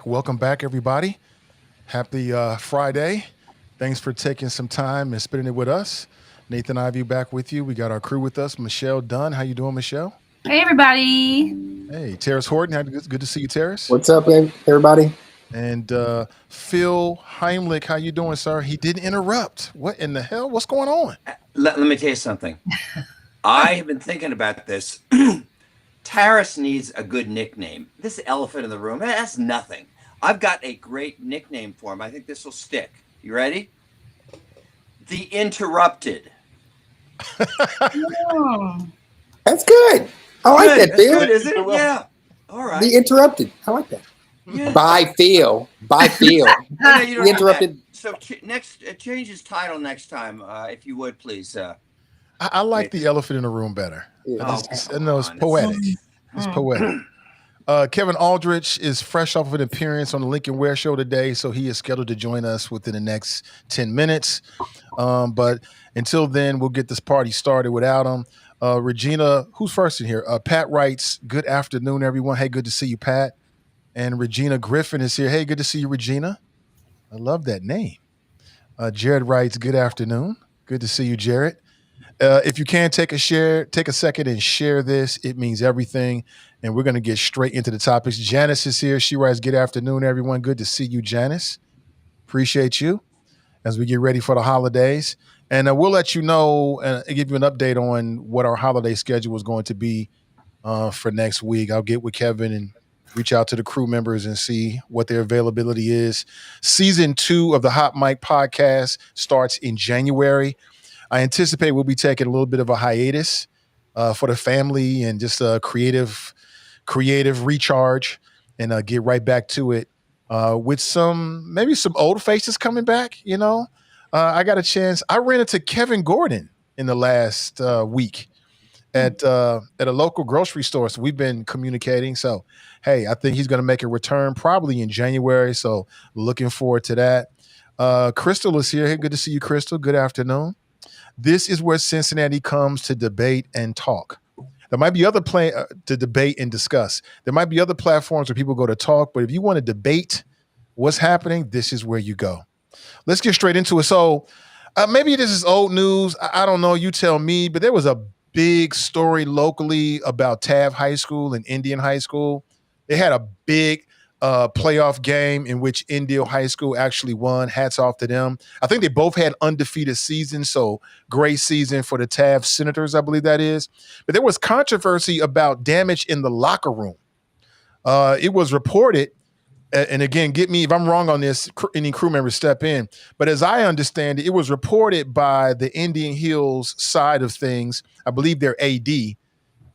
Welcome back, everybody. Happy Friday. Thanks for taking some time and spending it with us. Nathan Ivey back with you. We got our crew with us. Michelle Dunn. How you doing, Michelle? Hey, everybody. Hey, Tarris Horton. Good to see you, Tarris. What's up, everybody? And Phil Heimlich. How you doing, sir? He didn't interrupt. What in the hell? What's going on? Let me tell you something. I have been thinking about this. Tarris needs a good nickname. This elephant in the room, that's nothing. I've got a great nickname for him. I think this will stick. You ready? The Interrupted. That's good. I like that, Phil. Good, isn't it? Yeah. All right. The Interrupted. I like that. Yeah. By Phil. No, you don't the Interrupted. So change his title next time, if you would, please. I like the elephant in the room better. Yeah. It's poetic. It's poetic. Kevin Aldridge is fresh off of an appearance on the Lincoln Ware Show today, so he is scheduled to join us within the next 10 minutes. But until then, we'll get this party started without him. Regina, who's first in here? Pat writes, good afternoon, everyone. Hey, good to see you, Pat. And Regina Griffin is here. Hey, good to see you, Regina. I love that name. Jared writes, good afternoon. Good to see you, Jared. If you can take a second and share this. It means everything. And we're going to get straight into the topics. Janice is here. She writes, good afternoon, everyone. Good to see you, Janice. Appreciate you as we get ready for the holidays. And we'll let you know and give you an update on what our holiday schedule is going to be for next week. I'll get with Kevin and reach out to the crew members and see what their availability is. Season 2 of the Hot Mic podcast starts in January. I anticipate we'll be taking a little bit of a hiatus for the family and just a creative recharge and get right back to it with maybe some old faces coming back. You know, I got a chance. I ran into Kevin Gordon in the last week at a local grocery store. So we've been communicating. So, hey, I think he's going to make a return probably in January. So looking forward to that. Crystal is here. Hey, good to see you, Crystal. Good afternoon. This is where Cincinnati comes to debate and talk. There might be other to debate and discuss. There might be other platforms where people go to talk, but if you want to debate what's happening, this is where you go. Let's get straight into it. So maybe this is old news. I don't know. You tell me, but there was a big story locally about Tav High School and Indian High School. They had a big playoff game in which Indian High School actually won. Hats off to them. I think they both had undefeated seasons, so great season for the Tav Senators, I believe that is. But there was controversy about damage in the locker room. It was reported and again, get me if I'm wrong on this, any crew members step in. But as I understand it, it was reported by the Indian Hills side of things, I believe their AD,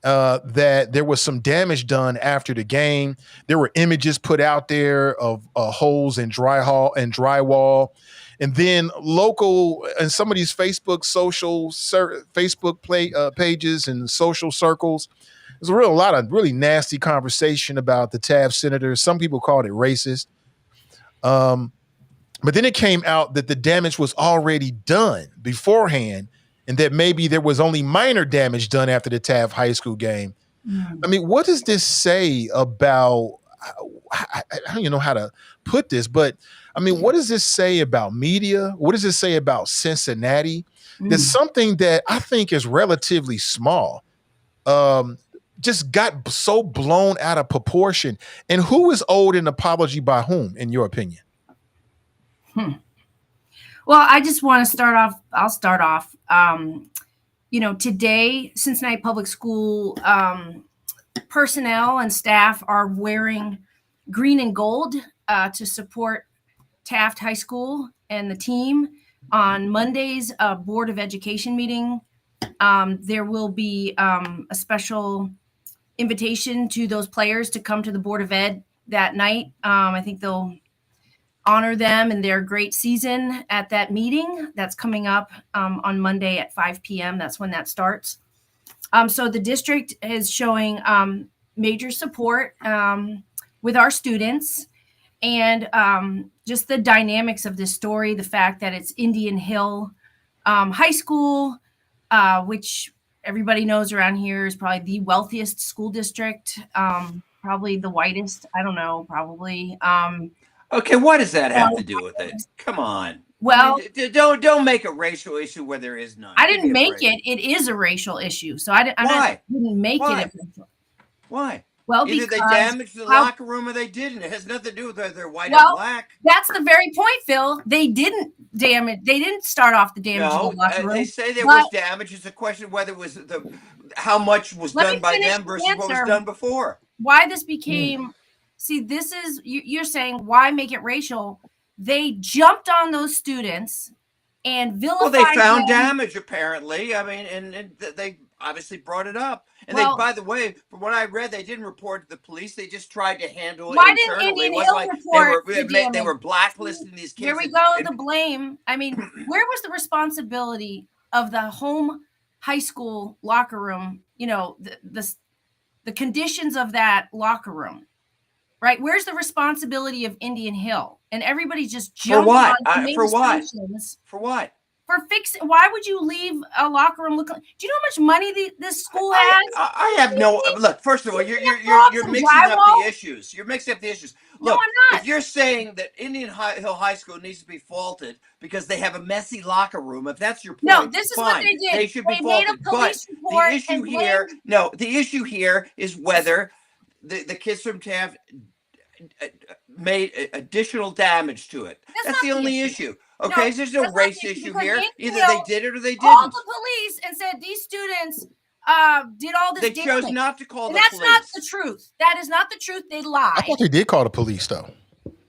that there was some damage done after the game. There were images put out there of holes in drywall. And then local and some of these Facebook pages and social circles, there's a lot of really nasty conversation about the Taft senators. Some people called it racist. But then it came out that the damage was already done beforehand and that maybe there was only minor damage done after the Taft High School game. I mean, what does this say about, I don't even know how to put this, but I mean, what does this say about media? What does it say about Cincinnati? There's something that I think is relatively small. Just got so blown out of proportion. And who is owed an apology by whom, in your opinion? Well, I just want to start off. I'll start off. Today, Cincinnati Public School personnel and staff are wearing green and gold to support Taft High School and the team. On Monday's Board of Education meeting, there will be a special invitation to those players to come to the Board of Ed that night. I think they'll honor them and their great season at that meeting that's coming up on Monday at 5 p.m. That's when that starts. So the district is showing major support with our students and just the dynamics of this story, the fact that it's Indian Hill High School, which everybody knows around here is probably the wealthiest school district, probably the whitest. I don't know, probably. Okay, what does that have to do with it? Come on. Well, don't make a racial issue where there is none. I didn't make it. It is a racial issue. So I didn't make it. Why? Well, either they damaged the locker room or they didn't. It has nothing to do with whether they're white or black. That's the very point, Phil. They didn't damage. They didn't start off the damage of the locker room. They say there was damage. It's a question of whether it was how much was done by them versus what was done before. Why this became... See, this is, you're saying, why make it racial? They jumped on those students and vilified them. Well, they found damage, apparently. I mean, and they obviously brought it up. And by the way, from what I read, they didn't report to the police. They just tried to handle it internally. Why didn't Indian Hill report the damage? They were blacklisting these kids. Here we go, the blame. I mean, where was the responsibility of the home high school locker room, the conditions of that locker room? Right? Where's the responsibility of Indian Hill? And everybody just jumped on for what? For what? For fixing. Why would you leave a locker room looking? Do you know how much money this school has? I have no. Look, first of all, you're mixing up the issues. You're mixing up the issues. Look, no, I'm not. If you're saying that Indian Hill High School needs to be faulted because they have a messy locker room, if that's your point, no, this is what they did. They should be faulted. Made a police report. The issue here is whether the kids from Taft made additional damage to it. That's the only issue. Okay, so there's no race issue here. Either they did it or they didn't. Called the police and said these students did all this damage. They chose not to call the police. That's not the truth. That is not the truth. They lied. I thought they did call the police, though.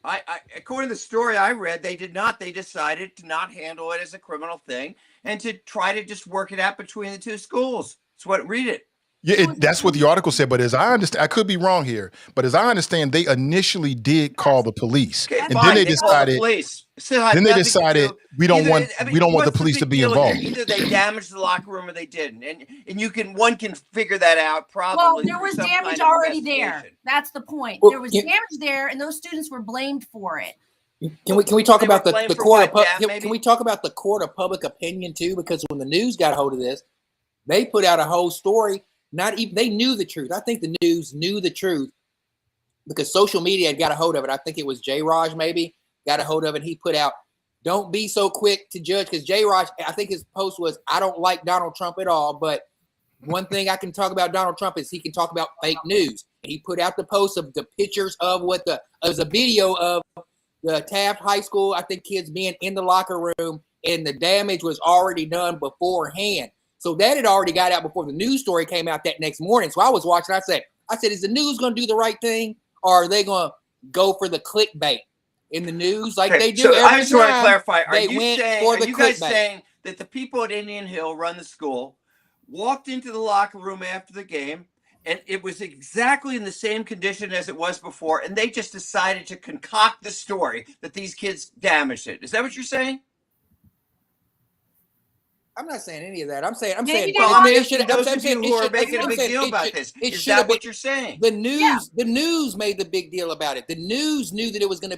I according to the story I read, they did not. They decided to not handle it as a criminal thing and to try to just work it out between the two schools. That's what read it. Yeah, that's what the article said. But as I understand, I could be wrong here. But as I understand, they initially did call the police, okay, and then they decided. Then they decided we don't want the police to be involved. Either they damaged the locker room or they didn't, and one can figure that out probably. Well, there was damage already there. That's the point. There was damage there, and those students were blamed for it. Can we talk about the court? Can we talk about the court of public opinion too? Because when the news got a hold of this, they put out a whole story. Not even they knew the truth. I think the news knew the truth because social media had got a hold of it. I think it was J. Raj maybe got a hold of it. He put out, "Don't be so quick to judge," because J. Raj, I think his post was, "I don't like Donald Trump at all, but one thing I can talk about Donald Trump is he can talk about fake news." And he put out the post of the pictures of it was a video of the Taft High School, I think kids being in the locker room, and the damage was already done beforehand. So that had already got out before the news story came out that next morning. So I was watching. I said, is the news going to do the right thing, or are they going to go for the clickbait in the news like they do so every I just want to time. clarify. Are They you went saying, for are the you guys clickbait. saying that the people at Indian Hill run the school, walked into the locker room after the game, and it was exactly in the same condition as it was before, and they just decided to concoct the story that these kids damaged it? Is that what you're saying? I'm not saying any of that. I'm saying Well, I'm asking those of you who are making a big deal about this. Is that what you're saying? The news made the big deal about it. The news knew that it was going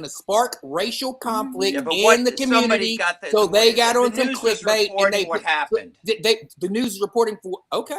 to spark racial conflict in the community. So they got on some clickbait and they what happened. The news is reporting for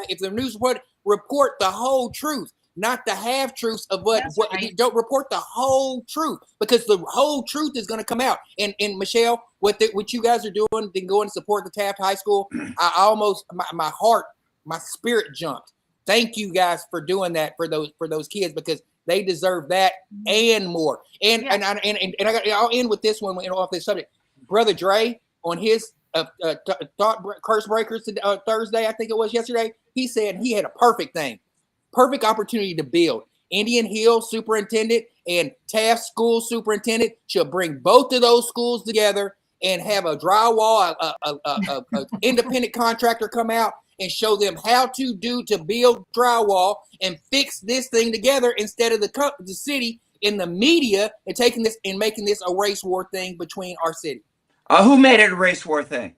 if the news report the whole truth, not the half truths of what right. Don't report the whole truth, because the whole truth is going to come out. And Michelle, what you guys are doing, then going to support the Taft High School, I almost my spirit jumped. Thank you guys for doing that for those kids, because they deserve that and more. And I'll end with this one off this subject. Brother Dre on his thought curse breakers Thursday, I think it was yesterday. He said he had a perfect opportunity to build. Indian Hill superintendent and Taft School superintendent should bring both of those schools together and have a drywall, a independent contractor come out and show them how to build drywall and fix this thing together, instead of the city in the media and taking this and making this a race war thing between our city. Who made it a race war thing?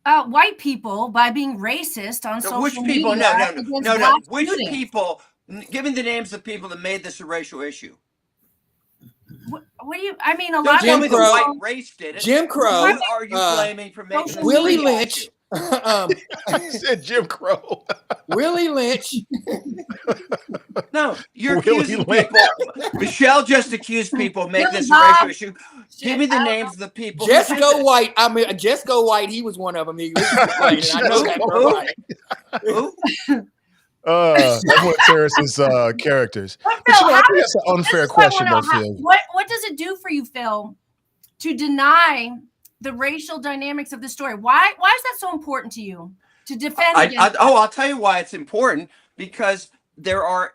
White people, by being racist on social which people? media. No. Which people? Give me the names of people that made this a racial issue. What do you? I mean, a Don't lot tell of me people. the white race did it. Jim Crow. Who are you blaming for making this Willie a Lynch. issue? He said Jim Crow. Willie Lynch. No, you're Willie accusing Lynch. people. Michelle just accused people of making Billy this a Bob. racial issue. Give me the names of the people. Jesco White. I mean, Jesco White. He was one of them. He was complaining. I know that for a fact. Who? That's one of Tarris's characters. But But Phil, you know, I how think that's an unfair question, though, Phil. what does it do for you, Phil, to deny the racial dynamics of the story? Why is that so important to you to defend against? I'll tell you why it's important. Because there are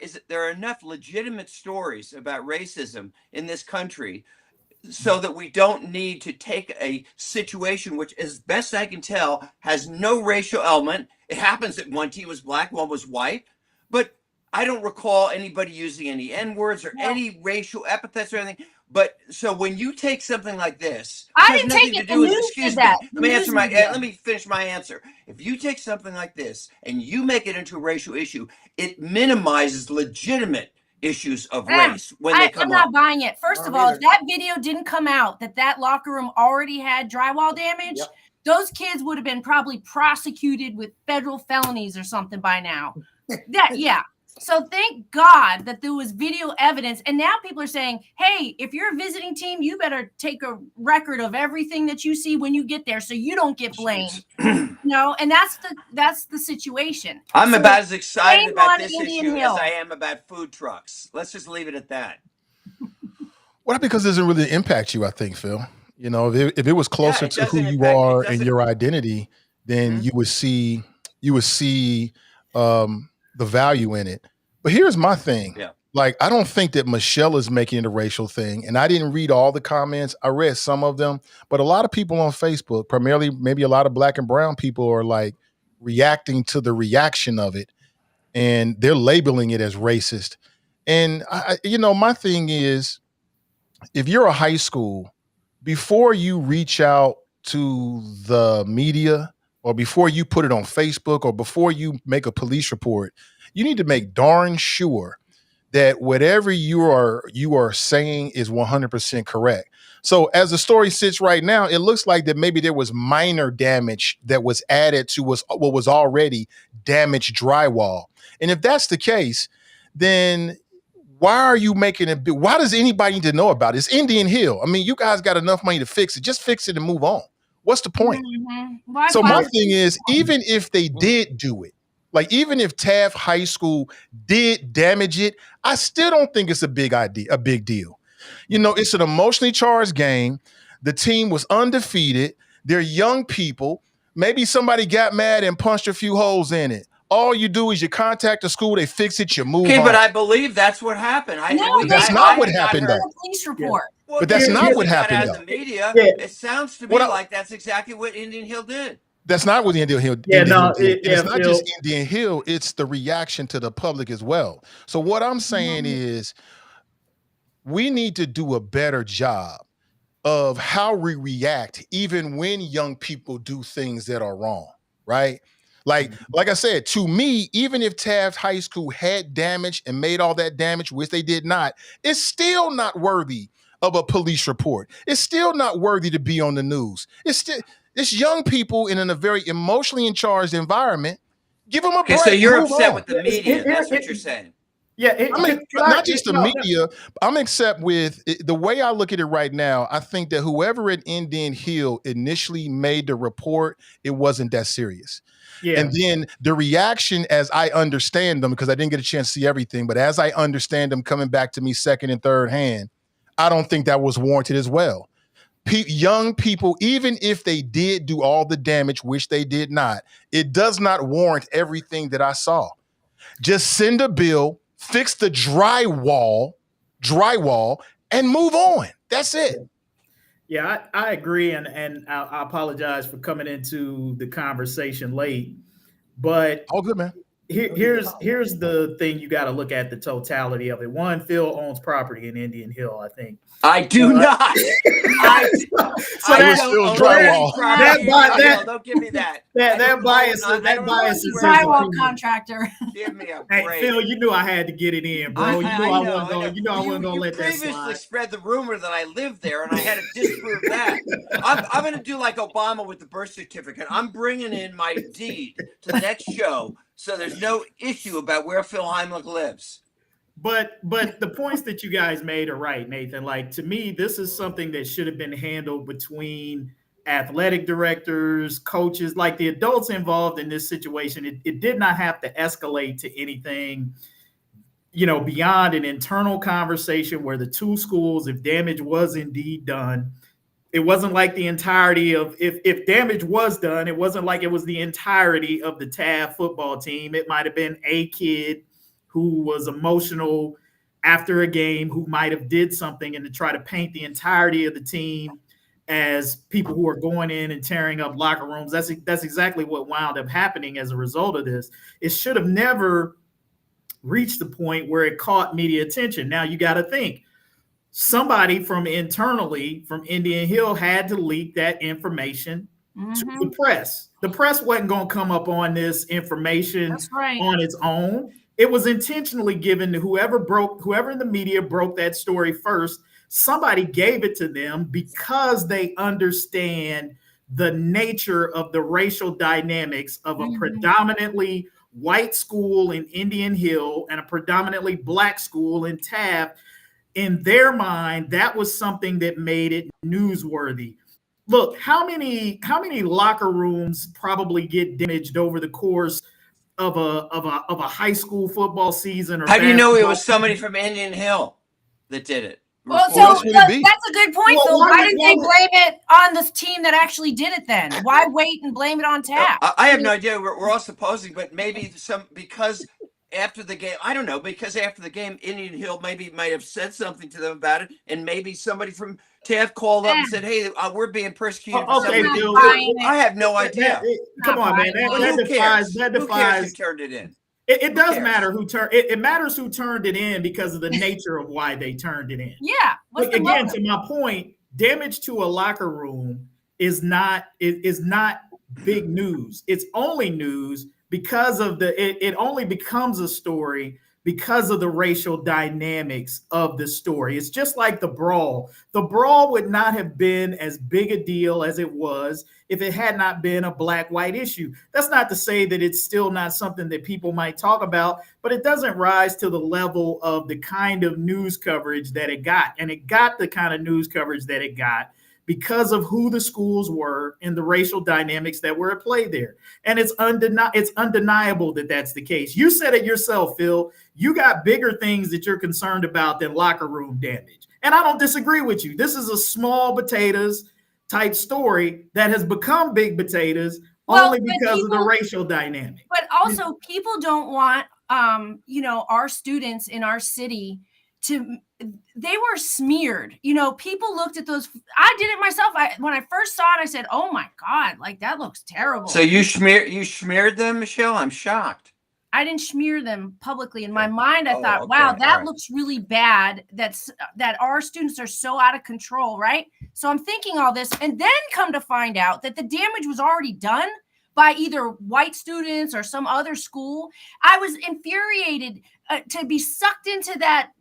enough legitimate stories about racism in this country, so that we don't need to take a situation which, as best I can tell, has no racial element. It happens that one team was black, one was white, but I don't recall anybody using any N-words or any racial epithets or anything. But so when you take something like this, I didn't take it. The news did that. Let me finish my answer. If you take something like this and you make it into a racial issue, it minimizes legitimate issues of race when they come I'm not buying it. First of all, if that video didn't come out that locker room already had drywall damage, those kids would have been probably prosecuted with federal felonies or something by now. So thank God that there was video evidence. And now people are saying, hey, if you're a visiting team, you better take a record of everything that you see when you get there so you don't get blamed. And that's the situation. I'm about as excited about this Indian issue Hill as I am about food trucks. Let's just leave it at that. Well, because it doesn't really impact you, I think, Phil. You know, if it was closer to who you are and your identity, then you would see the value in it. But here's my thing. Yeah. Like, I don't think that Michelle is making it a racial thing. And I didn't read all the comments. I read some of them. But a lot of people on Facebook, primarily maybe a lot of black and brown people, are like reacting to the reaction of it. And they're labeling it as racist. And, my thing is, if you're a high school, before you reach out to the media, or before you put it on Facebook, or before you make a police report, you need to make darn sure that whatever you are saying is 100% correct. So as the story sits right now, it looks like that maybe there was minor damage that was added to what was already damaged drywall. And if that's the case, then why are you making it big? Why does anybody need to know about it? It's Indian Hill. I mean, you guys got enough money to fix it. Just fix it and move on. What's the point? Mm-hmm. So my thing is, even if they did do it, like even if Taft High School did damage it, I still don't think it's a big deal. It's an emotionally charged game. The team was undefeated. They're young people. Maybe somebody got mad and punched a few holes in it. all you do is you contact the school, they fix it, you move on. Okay, but I believe that's what happened. That's not what happened, though. Police report. Well, but that's not what happened, though. The media, it sounds to me like that's exactly what Indian Hill did. That's not what the Indian Hill did. It's not just Indian Hill, it's the reaction to the public as well. So what I'm saying is we need to do a better job of how we react even when young people do things that are wrong, right? Like I said, to me, even if Taft High School had damage and made all that damage, which they did not, it's still not worthy of a police report. It's still not worthy to be on the news. It's young people in a very emotionally charged environment. Give them a break. So you're upset with the media. That's what you're saying. Yeah, not just the media. I'm upset with the way I look at it right now. I think that whoever at Indian Hill initially made the report, it wasn't that serious. Yeah. And then the reaction, as I understand them, because I didn't get a chance to see everything, but as I understand them coming back to me second and third hand, I don't think that was warranted as well. Young people, even if they did do all the damage, which they did not, it does not warrant everything that I saw. Just send a bill, fix the drywall, and move on. That's it. Yeah, I agree, and I apologize for coming into the conversation late, but all good, man. Here's the thing: you got to look at the totality of it. One, Phil owns property in Indian Hill, I think. I do not. Don't give me that. That bias is drywall contractor. Give me a break. Hey, Phil, you knew I had to get it in, bro. I wasn't gonna let that slide. You previously spread the rumor that I lived there, and I had to disprove that. I'm going to do like Obama with the birth certificate. I'm bringing in my deed to the next show, so there's no issue about where Phil Heimlich lives. But the points that you guys made are right, Nathan. Like, to me, this is something that should have been handled between athletic directors, coaches, like the adults involved in this situation. It did not have to escalate to anything, beyond an internal conversation where the two schools, if damage was indeed done, it wasn't like the entirety of, if damage was done, it wasn't like it was the entirety of the Taft football team. It might have been a kid who was emotional after a game, who might have did something, and to try to paint the entirety of the team as people who are going in and tearing up locker rooms. That's exactly what wound up happening as a result of this. It should have never reached the point where it caught media attention. Now you got to think, somebody from internally from Indian Hill had to leak that information to the press. The press wasn't going to come up on this information on its own. It was intentionally given to whoever in the media broke that story first. Somebody gave it to them because they understand the nature of the racial dynamics of a predominantly white school in Indian Hill and a predominantly black school in Taft. In their mind, that was something that made it newsworthy. Look, how many locker rooms probably get damaged over the course of a high school football season? Or how do you know it was somebody from Indian Hill that did it? Well, so that's a good point, Phil. Why didn't they blame it on the team that actually did it then? Why wait and blame it on Taft? I have no idea. We're all supposing, but maybe because after the game, I don't know, because after the game, Indian Hill might have said something to them about it, and maybe somebody from Taft called up and said, "Hey, we're being persecuted." Okay, Bill. I have no idea. Come on, man. That defies. Who cares who turned it in? It does matter who turned it. It matters who turned it in because of the nature of why they turned it in. Yeah. Again, to my point, damage to a locker room is not big news. It's only news because of it only becomes a story because of the racial dynamics of the story. It's just like the brawl. The brawl would not have been as big a deal as it was if it had not been a black-white issue. That's not to say that it's still not something that people might talk about, but it doesn't rise to the level of the kind of news coverage that it got. And it got the kind of news coverage that it got because of who the schools were and the racial dynamics that were at play there. And it's undeniable that that's the case. You said it yourself, Phil. You got bigger things that you're concerned about than locker room damage. And I don't disagree with you. This is a small potatoes type story that has become big potatoes only because of the racial dynamic. But also, people don't want, our students in our city they were smeared. People looked at those. I did it myself. When I first saw it, I said, "Oh my God, like that looks terrible." So you smeared them, Michelle? I'm shocked. I didn't smear them publicly. In my mind, I thought, wow, that looks really bad. That our students are so out of control, right? So I'm thinking all this, and then come to find out that the damage was already done by either white students or some other school. I was infuriated to be sucked into that,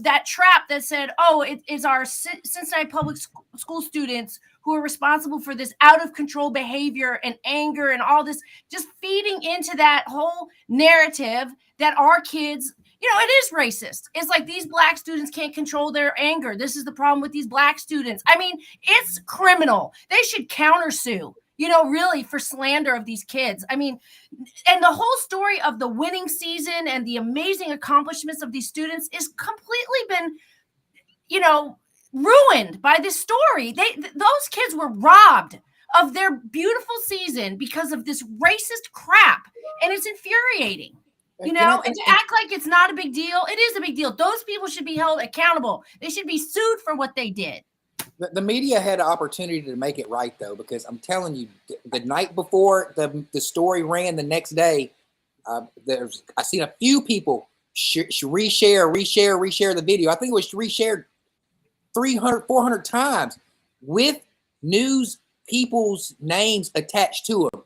that trap that said, oh, it is our Cincinnati public school students who are responsible for this out of control behavior and anger and all this, just feeding into that whole narrative that our kids, it is racist. It's like these Black students can't control their anger. This is the problem with these Black students. I mean, it's criminal. They should countersue, really, for slander of these kids. I mean, and the whole story of the winning season and the amazing accomplishments of these students is completely been, ruined by this story. Those kids were robbed of their beautiful season because of this racist crap, and it's infuriating. And to act like it's not a big deal, it is a big deal. Those people should be held accountable. They should be sued for what they did. The media had an opportunity to make it right, though, because I'm telling you, the night before the story ran, the next day, I seen a few people reshare the video. I think it was reshared 300, 400 times with news people's names attached to them.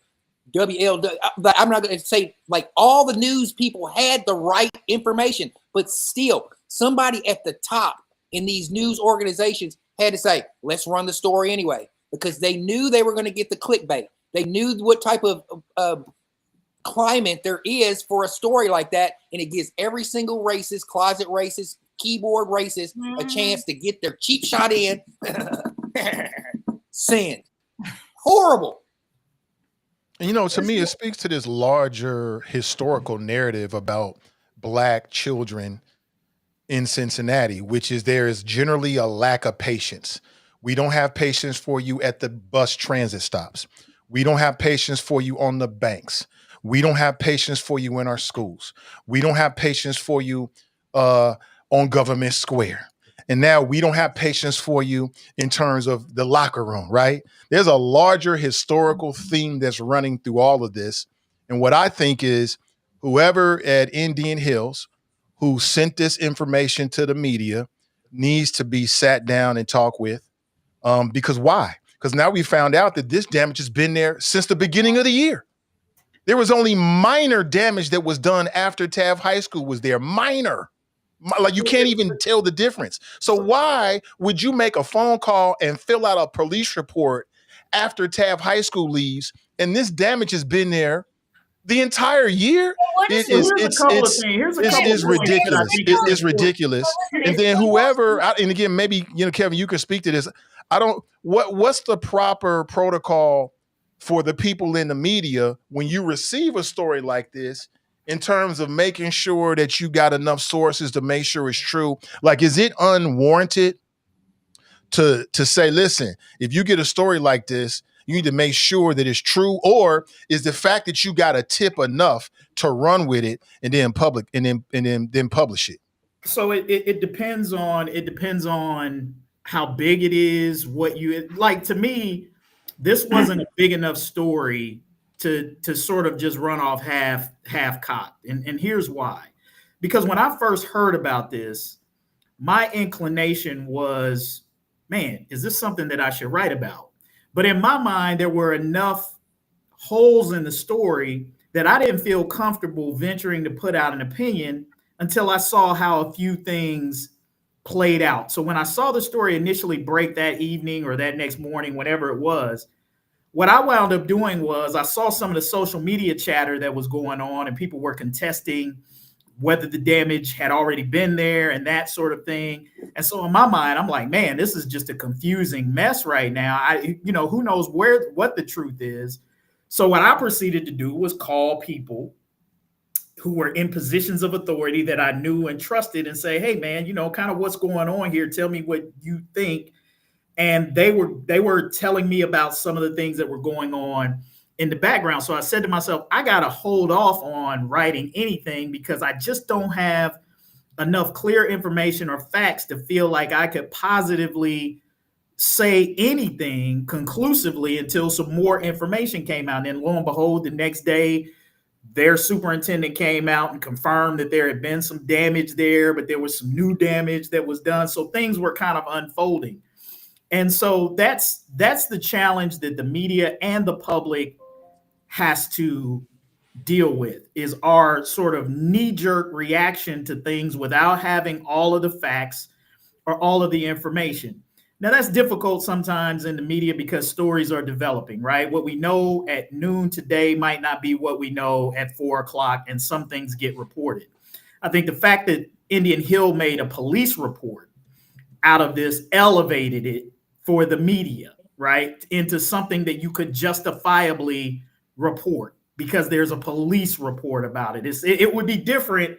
I'm not going to say like all the news people had the right information, but still somebody at the top in these news organizations had to say, let's run the story anyway, because they knew they were going to get the clickbait. They knew what type of climate there is for a story like that. And it gives every single racist, closet racist, keyboard racist a chance to get their cheap shot in. Sin. Horrible. And to me, it speaks to this larger historical narrative about Black children in Cincinnati, which is there is generally a lack of patience. We don't have patience for you at the bus transit stops. We don't have patience for you on the banks. We don't have patience for you in our schools. We don't have patience for you on Government Square. And now we don't have patience for you in terms of the locker room, right? There's a larger historical theme that's running through all of this. And what I think is whoever at Indian Hills who sent this information to the media needs to be sat down and talked with. Because why? Because now we found out that this damage has been there since the beginning of the year. There was only minor damage that was done after Taft High School was there. Minor. Like you can't even tell the difference. So why would you make a phone call and fill out a police report after Taft High School leaves and this damage has been there the entire year? It's ridiculous. It's ridiculous. And then whoever, and again, maybe, Kevin, you can speak to this. What's the proper protocol for the people in the media when you receive a story like this in terms of making sure that you got enough sources to make sure it's true? Like, is it unwarranted to say, listen, if you get a story like this, you need to make sure that it's true? Or is the fact that you got a tip enough to run with it and then publish it? So it depends on how big it is, what you like. To me, this wasn't a big enough story to sort of just run off half cocked. And here's why. Because when I first heard about this, my inclination was, man, is this something that I should write about? But in my mind, there were enough holes in the story that I didn't feel comfortable venturing to put out an opinion until I saw how a few things played out. So when I saw the story initially break that evening or that next morning, whatever it was, what I wound up doing was I saw some of the social media chatter that was going on, and people were contesting whether the damage had already been there and that sort of thing. And so in my mind, I'm like, man, this is just a confusing mess right now. Who knows what the truth is. So what I proceeded to do was call people who were in positions of authority that I knew and trusted and say, hey, man, kind of what's going on here. Tell me what you think. And they were telling me about some of the things that were going on in the background. So I said to myself, I got to hold off on writing anything because I just don't have enough clear information or facts to feel like I could positively say anything conclusively until some more information came out. And then lo and behold, the next day, their superintendent came out and confirmed that there had been some damage there, but there was some new damage that was done. So things were kind of unfolding. And so that's the challenge that the media and the public has to deal with, is our sort of knee-jerk reaction to things without having all of the facts or all of the information. Now, that's difficult sometimes in the media because stories are developing, right? What we know at noon today might not be what we know at 4 o'clock, and some things get reported. I think the fact that Indian Hill made a police report out of this elevated it for the media, right, into something that you could justifiably report because there's a police report about it. It would be different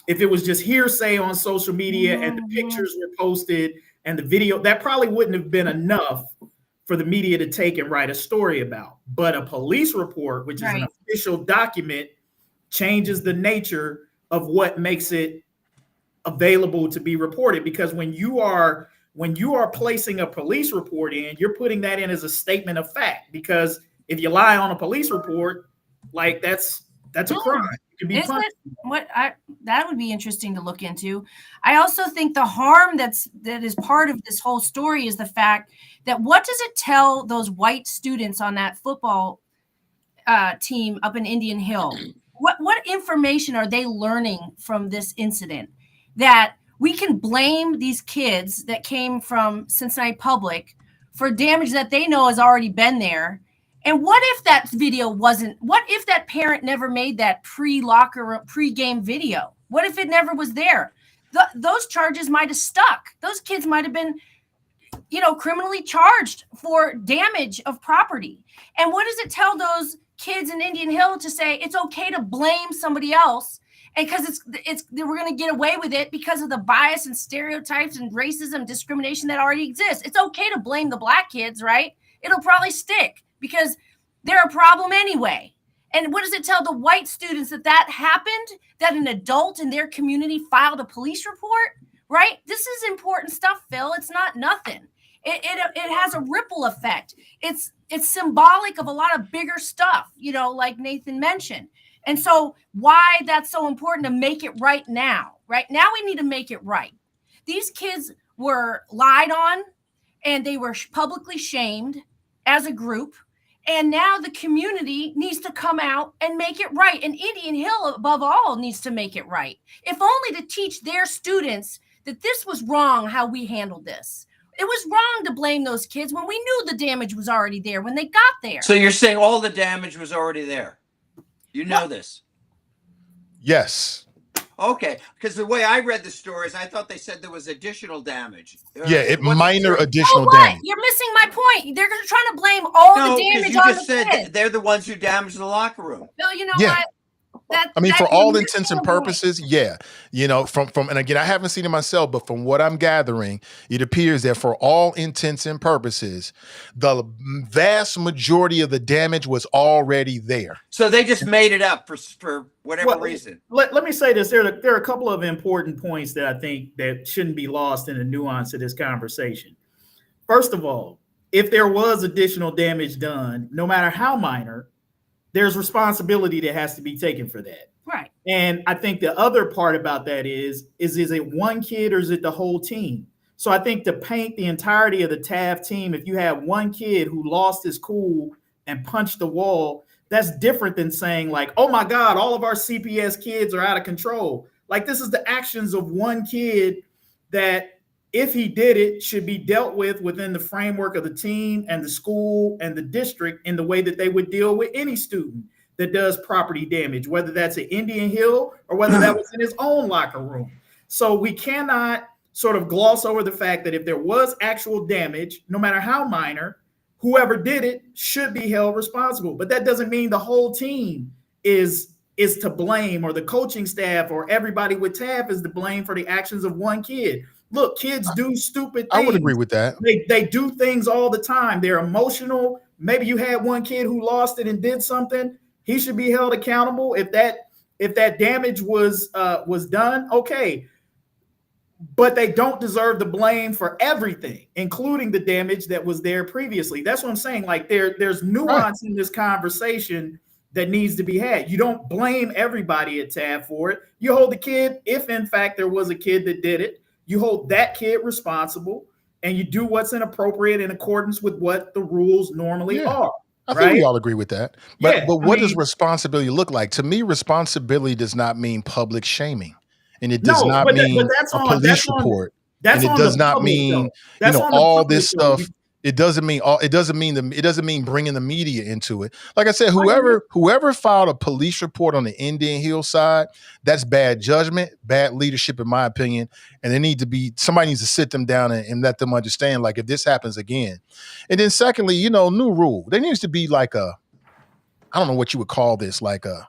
if it was just hearsay on social media and the pictures were posted and the video. That probably wouldn't have been enough for the media to take and write a story about. But a police report, which is an official document, changes the nature of what makes it available to be reported. Because when you are placing a police report in, you're putting that in as a statement of fact. Because if you lie on a police report, like that's a crime. It can be punished. That would be interesting to look into. I also think the harm that is part of this whole story is the fact that what does it tell those white students on that football team up in Indian Hill? What information are they learning from this incident that we can blame these kids that came from Cincinnati Public for damage that they know has already been there? And what if that video what if that parent never made that pre-game video? What if it never was there? Those charges might have stuck. Those kids might have been, criminally charged for damage of property. And what does it tell those kids in Indian Hill to say it's okay to blame somebody else? And because we're going to get away with it because of the bias and stereotypes and racism, discrimination that already exists. It's okay to blame the black kids, right? It'll probably stick because they're a problem anyway. And what does it tell the white students that happened, that an adult in their community filed a police report, right? This is important stuff, Phil. It's not nothing. It has a ripple effect. It's symbolic of a lot of bigger stuff, like Nathan mentioned. And so why that's so important to make it right now, right? Now we need to make it right. These kids were lied on and they were publicly shamed as a group. And now the community needs to come out and make it right. And Indian Hill, above all, needs to make it right. If only to teach their students that this was wrong, how we handled this. It was wrong to blame those kids when we knew the damage was already there when they got there. So you're saying all the damage was already there? You know this? Yes. Okay, because the way I read the stories, I thought they said there was additional damage. Minor additional damage. You're missing my point. They're trying to blame all the damage you on just the said kids. they're the ones who damaged the locker room. Bill, you know what? For all intents and purposes, from and again, I haven't seen it myself, but from what I'm gathering, it appears that for all intents and purposes, the vast majority of the damage was already there. So they just made it up for whatever reason. Let me say this: there are a couple of important points that I think that shouldn't be lost in the nuance of this conversation. First of all, if there was additional damage done, no matter how minor, there's responsibility that has to be taken for that. Right. And I think the other part about that is it one kid or is it the whole team? So I think to paint the entirety of the TAF team, if you have one kid who lost his cool and punched the wall, that's different than saying like, oh my God, all of our CPS kids are out of control. Like this is the actions of one kid that if he did it, should be dealt with within the framework of the team and the school and the district in the way that they would deal with any student that does property damage, whether that's at Indian Hill or whether that was in his own locker room. So we cannot sort of gloss over the fact that if there was actual damage, no matter how minor, whoever did it should be held responsible. But that doesn't mean the whole team is to blame, or the coaching staff or everybody with TAF is to blame for the actions of one kid. Look, kids do stupid things. I would agree with that. They do things all the time. They're emotional maybe you had one kid who lost it and did something. He should be held accountable. If that damage was done, okay. But they don't deserve the blame for everything, including the damage that was there previously. That's what I'm saying. Like there's nuance in this conversation that needs to be had. You don't blame everybody at Taft for it. You hold the kid, if in fact there was a kid that did it, you hold that kid responsible, and you do what's inappropriate in accordance with what the rules normally are. I think we all agree with that. But what does responsibility look like? To me, responsibility does not mean public shaming. And it does not mean a police report. And it does not mean all this stuff. It doesn't mean bringing the media into it. Like I said, whoever filed a police report on the Indian Hill side, that's bad judgment, bad leadership, in my opinion. And somebody needs to sit them down and let them understand, like, if this happens again. And then secondly, new rule. There needs to be like I don't know what you would call this, like a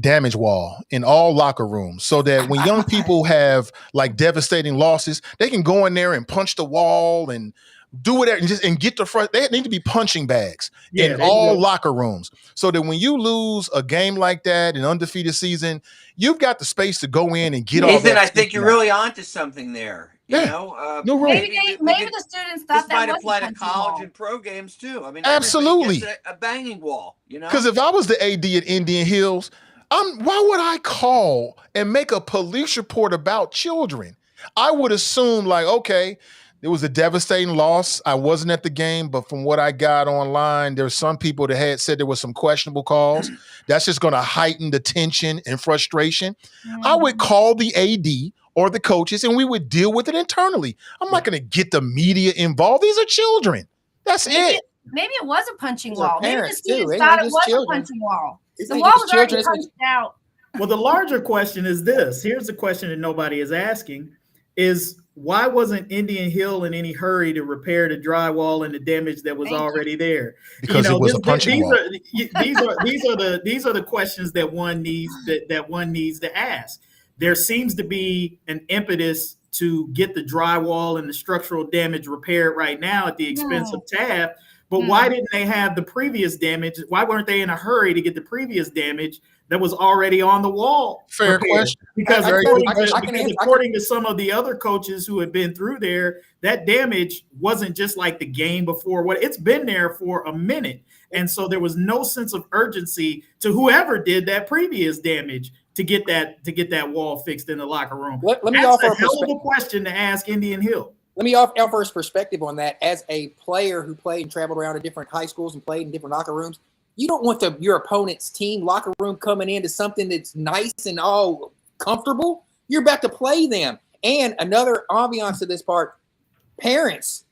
damage wall in all locker rooms, so that when young people have like devastating losses, they can go in there and punch the wall and do it and get the front. They need to be punching bags in all locker rooms, so that when you lose a game like that, an undefeated season, you've got the space to go in and get all that. I think you're really onto something there. Maybe the students thought this might apply to college and pro games too. I mean, absolutely, a banging wall. Because if I was the AD at Indian Hills, why would I call and make a police report about children? I would assume, like, okay, it was a devastating loss. I wasn't at the game, but from what I got online, there were some people that had said there was some questionable calls. That's just going to heighten the tension and frustration. I would call the AD or the coaches, and we would deal with it internally. I'm not going to get the media involved. These are children. That's it. Maybe it was a punching wall. Maybe the students too. thought it was a punching wall. The wall was already punched out. Well, the larger question is this. Here's the question that nobody is asking is, why wasn't Indian Hill in any hurry to repair the drywall and the damage that was already there? Because it was a punching wall. These are the questions that one needs to ask. There seems to be an impetus to get the drywall and the structural damage repaired right now at the expense of Taft. But why didn't they have the previous damage? Why weren't they in a hurry to get the previous damage that was already on the wall? Fair question. Because according to some of the other coaches who had been through there, that damage wasn't just like the game before. It's been there for a minute. And so there was no sense of urgency to whoever did that previous damage to get that wall fixed in the locker room. Let me That's offer a hell of a question to ask Indian Hill. Let me offer his perspective on that. As a player who played and traveled around to different high schools and played in different locker rooms, you don't want your opponent's team locker room coming into something that's nice and all comfortable. You're about to play them. And another ambiance to this part, parents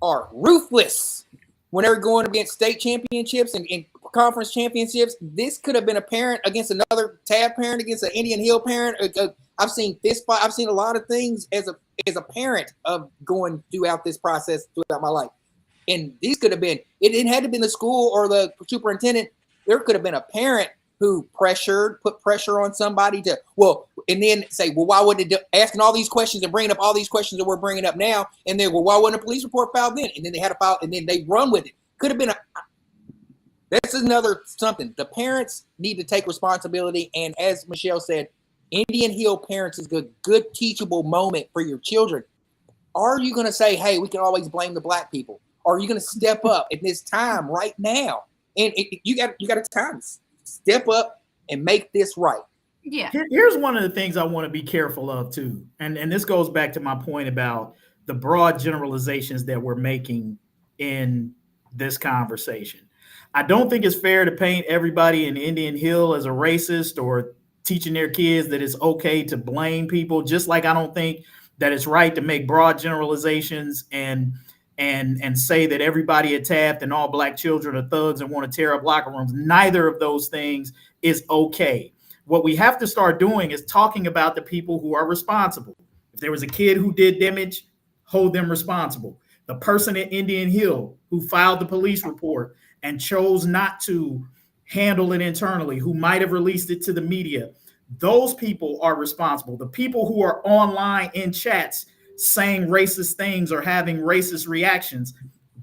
are ruthless when they're going against state championships and conference championships. This could have been a parent against another Taft parent against an Indian Hill parent. I've seen fist fight. I've seen a lot of things as a parent of going throughout this process throughout my life. And these could have been, it had to be the school or the superintendent. There could have been a parent who put pressure on somebody to, and then say, why wouldn't it, asking all these questions and bringing up all these questions that we're bringing up now. And then, why wasn't a police report filed then? And then they had a file and then they run with it. Could have been this is another something. The parents need to take responsibility. And as Michelle said, Indian Hill parents is a good teachable moment for your children. Are you going to say, hey, we can always blame the black people? Or are you going to step up in this time right now? And you got a time to step up and make this right. Yeah. Here's one of the things I want to be careful of too. And this goes back to my point about the broad generalizations that we're making in this conversation. I don't think it's fair to paint everybody in Indian Hill as a racist or teaching their kids that it's okay to blame people, just like I don't think that it's right to make broad generalizations and say that everybody at Taft and all black children are thugs and want to tear up locker rooms. Neither of those things is okay. What we have to start doing is talking about the people who are responsible. If there was a kid who did damage, hold them responsible. The person at Indian Hill who filed the police report and chose not to handle it internally, who might have released it to the media, those people are responsible. The people who are online in chats saying racist things or having racist reactions,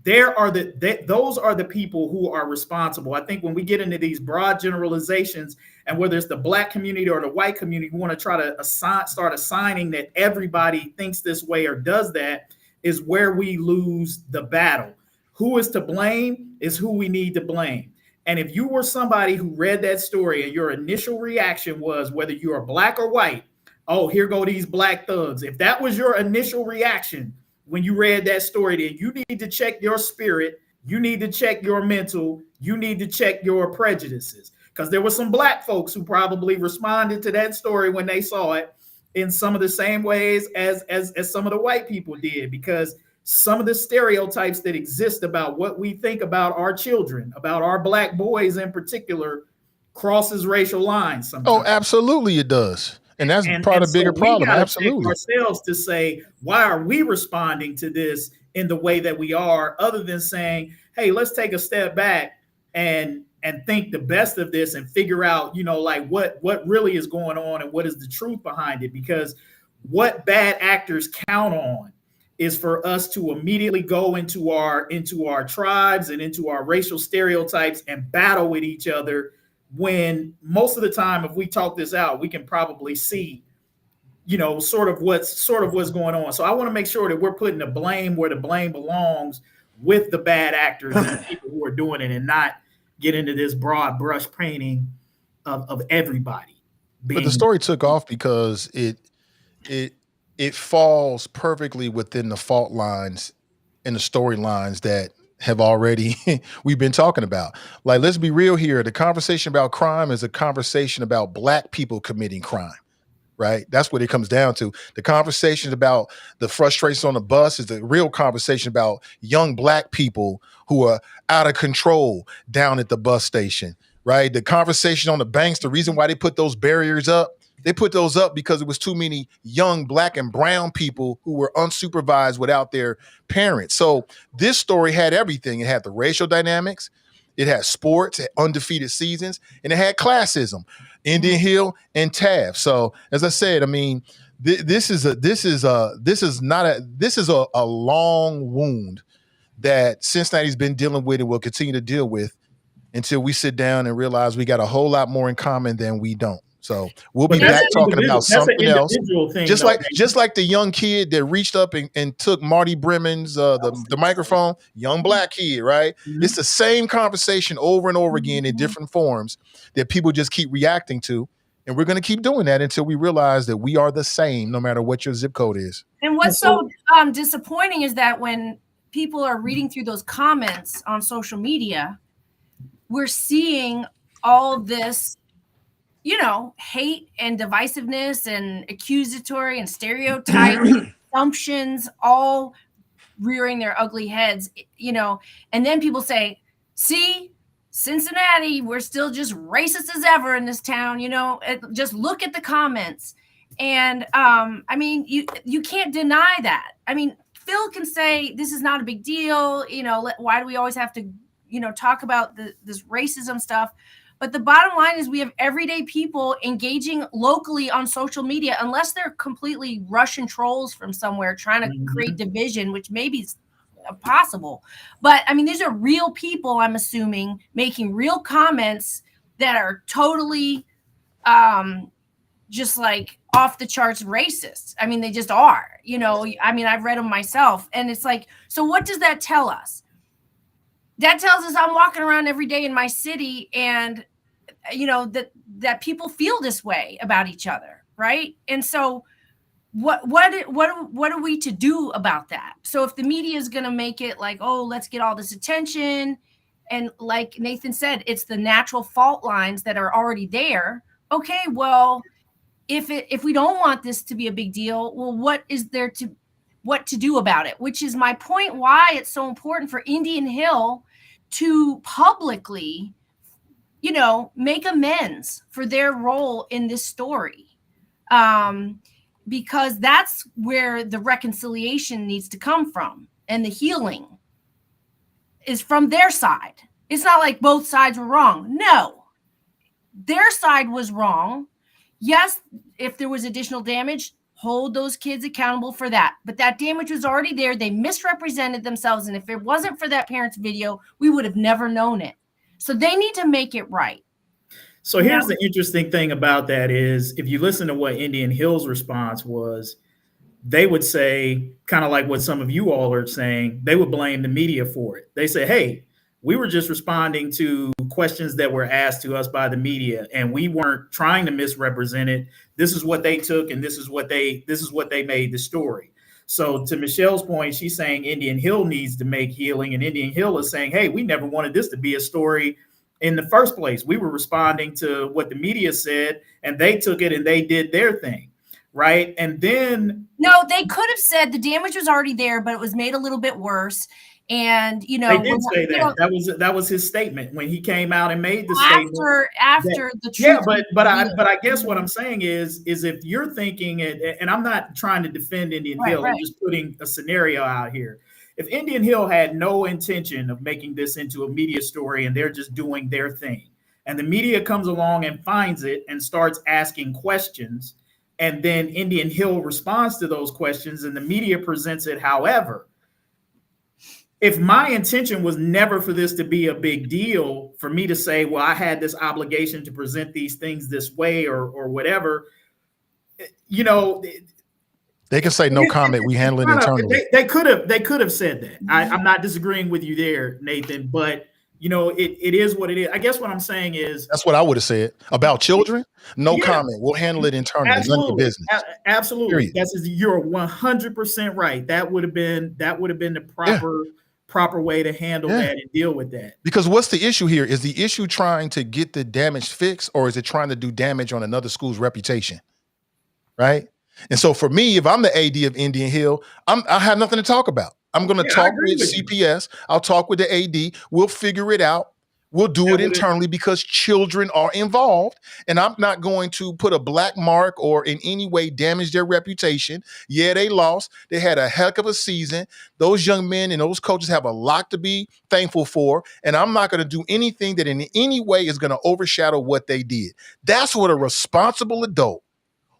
those are the people who are responsible. I think when we get into these broad generalizations, and whether it's the Black community or the white community, we want to try to start assigning that everybody thinks this way or does that, is where we lose the battle. Who is to blame is who we need to blame. And if you were somebody who read that story and your initial reaction was, whether you are Black or white, oh, here go these Black thugs. If that was your initial reaction when you read that story, then you need to check your spirit. You need to check your mental. You need to check your prejudices. Because there were some Black folks who probably responded to that story when they saw it in some of the same ways as some of the white people did, because some of the stereotypes that exist about what we think about our children, about our Black boys in particular, crosses racial lines sometimes. Oh, absolutely it does. And that's part of the bigger problem. Absolutely. Ourselves to say, why are we responding to this in the way that we are, other than saying, hey, let's take a step back and think the best of this and figure out, like what really is going on and what is the truth behind it. Because what bad actors count on is for us to immediately go into our tribes and into our racial stereotypes and battle with each other, when most of the time, if we talk this out, we can probably see, sort of what's going on. So I want to make sure that we're putting the blame where the blame belongs, with the bad actors and the people who are doing it, and not get into this broad brush painting of everybody. But the story took off because it falls perfectly within the fault lines and the storylines that have already we've been talking about. Like, let's be real here. The conversation about crime is a conversation about Black people committing crime, right? That's what it comes down to. The conversation about the frustration on the bus is the real conversation about young Black people who are out of control down at the bus station, right? The conversation on the banks, the reason why they put those barriers up, they put those up because it was too many young Black and brown people who were unsupervised without their parents. So this story had everything. It had the racial dynamics, it had sports, it had undefeated seasons, and it had classism, Indian Hill and Taft. So as I said, I mean, this is a long wound that Cincinnati's been dealing with and will continue to deal with until we sit down and realize we got a whole lot more in common than we don't. So we'll be back talking about something else. Just like the young kid that reached up and took Marty Bremen's the microphone, young Black kid, right? Mm-hmm. It's the same conversation over and over again in different forms that people just keep reacting to. And we're going to keep doing that until we realize that we are the same, no matter what your zip code is. And what's so disappointing is that when people are reading through those comments on social media, we're seeing all this, hate and divisiveness and accusatory and stereotype assumptions all rearing their ugly heads, and then people say, see, Cincinnati, we're still just racist as ever in this town, just look at the comments. And I mean, you can't deny that. I mean, Phil can say this is not a big deal, why do we always have to, talk about this racism stuff? But the bottom line is we have everyday people engaging locally on social media, unless they're completely Russian trolls from somewhere trying to create division, which maybe is possible. But I mean, these are real people, I'm assuming, making real comments that are totally just like off the charts racist. I mean, they just are, I mean, I've read them myself. And it's like, so what does that tell us? That tells us I'm walking around every day in my city and, that people feel this way about each other. Right. And so what are we to do about that? So if the media is going to make it like, oh, let's get all this attention. And like Nathan said, it's the natural fault lines that are already there. Okay, well, if we don't want this to be a big deal, well, what to do about it? Which is my point why it's so important for Indian Hill to publicly, make amends for their role in this story. Because that's where the reconciliation needs to come from, and the healing is from their side. It's not like both sides were wrong. No, their side was wrong. Yes, if there was additional damage, hold those kids accountable for that. But that damage was already there. They misrepresented themselves. And if it wasn't for that parent's video, we would have never known it. So they need to make it right. So here's the interesting thing about that is if you listen to what Indian Hill's response was, they would say, kind of like what some of you all are saying, they would blame the media for it. They say, hey, we were just responding to questions that were asked to us by the media, and we weren't trying to misrepresent it. This is what they took, and this is what they made the story. So to Michelle's point, she's saying Indian Hill needs to make healing, and Indian Hill is saying, hey, we never wanted this to be a story in the first place. We were responding to what the media said, and they took it and they did their thing. Right. And then. No, they could have said the damage was already there, but it was made a little bit worse. And, you know, they did say that. That was his statement when he came out and made the statement. After the truth. Yeah, but I guess what I'm saying is if you're thinking, and I'm not trying to defend Indian Hill, I'm just putting a scenario out here. If Indian Hill had no intention of making this into a media story and they're just doing their thing, and the media comes along and finds it and starts asking questions, and then Indian Hill responds to those questions and the media presents it. However, if my intention was never for this to be a big deal, for me to say, well, I had this obligation to present these things this way or whatever, you know, they can say no comment. We handle it internally. They could have said that. I'm not disagreeing with you there, Nathan, but you know, it is what it is. I guess what I'm saying is that's what I would have said about children. No comment. We'll handle it internally. Absolutely. None of the business. Absolutely. You're 100% right. That would have been the proper way to handle that and deal with that. Because what's the issue here? Is the issue trying to get the damage fixed, or is it trying to do damage on another school's reputation? Right. And so for me, if I'm the AD of Indian Hill, I have nothing to talk about. I'm going to talk with CPS. I'll talk with the AD. We'll figure it out. We'll do it internally because children are involved, and I'm not going to put a black mark or in any way damage their reputation. Yeah, they lost. They had a heck of a season. Those young men and those coaches have a lot to be thankful for, and I'm not going to do anything that in any way is going to overshadow what they did. That's what a responsible adult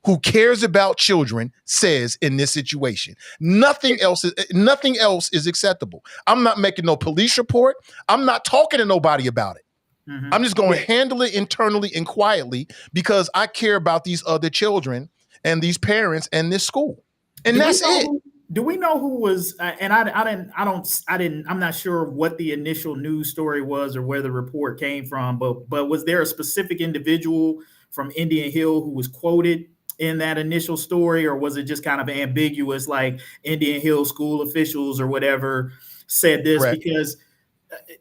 who cares about children says in this situation. Nothing else is acceptable. I'm not making no police report. I'm not talking to nobody about it. Mm-hmm. I'm just going to handle it internally and quietly because I care about these other children and these parents and this school. And that's it. Do we know who was? And I'm not sure what the initial news story was or where the report came from. But was there a specific individual from Indian Hill who was quoted in that initial story, or was it just kind of ambiguous, like Indian Hill school officials or whatever said this? Correct. Because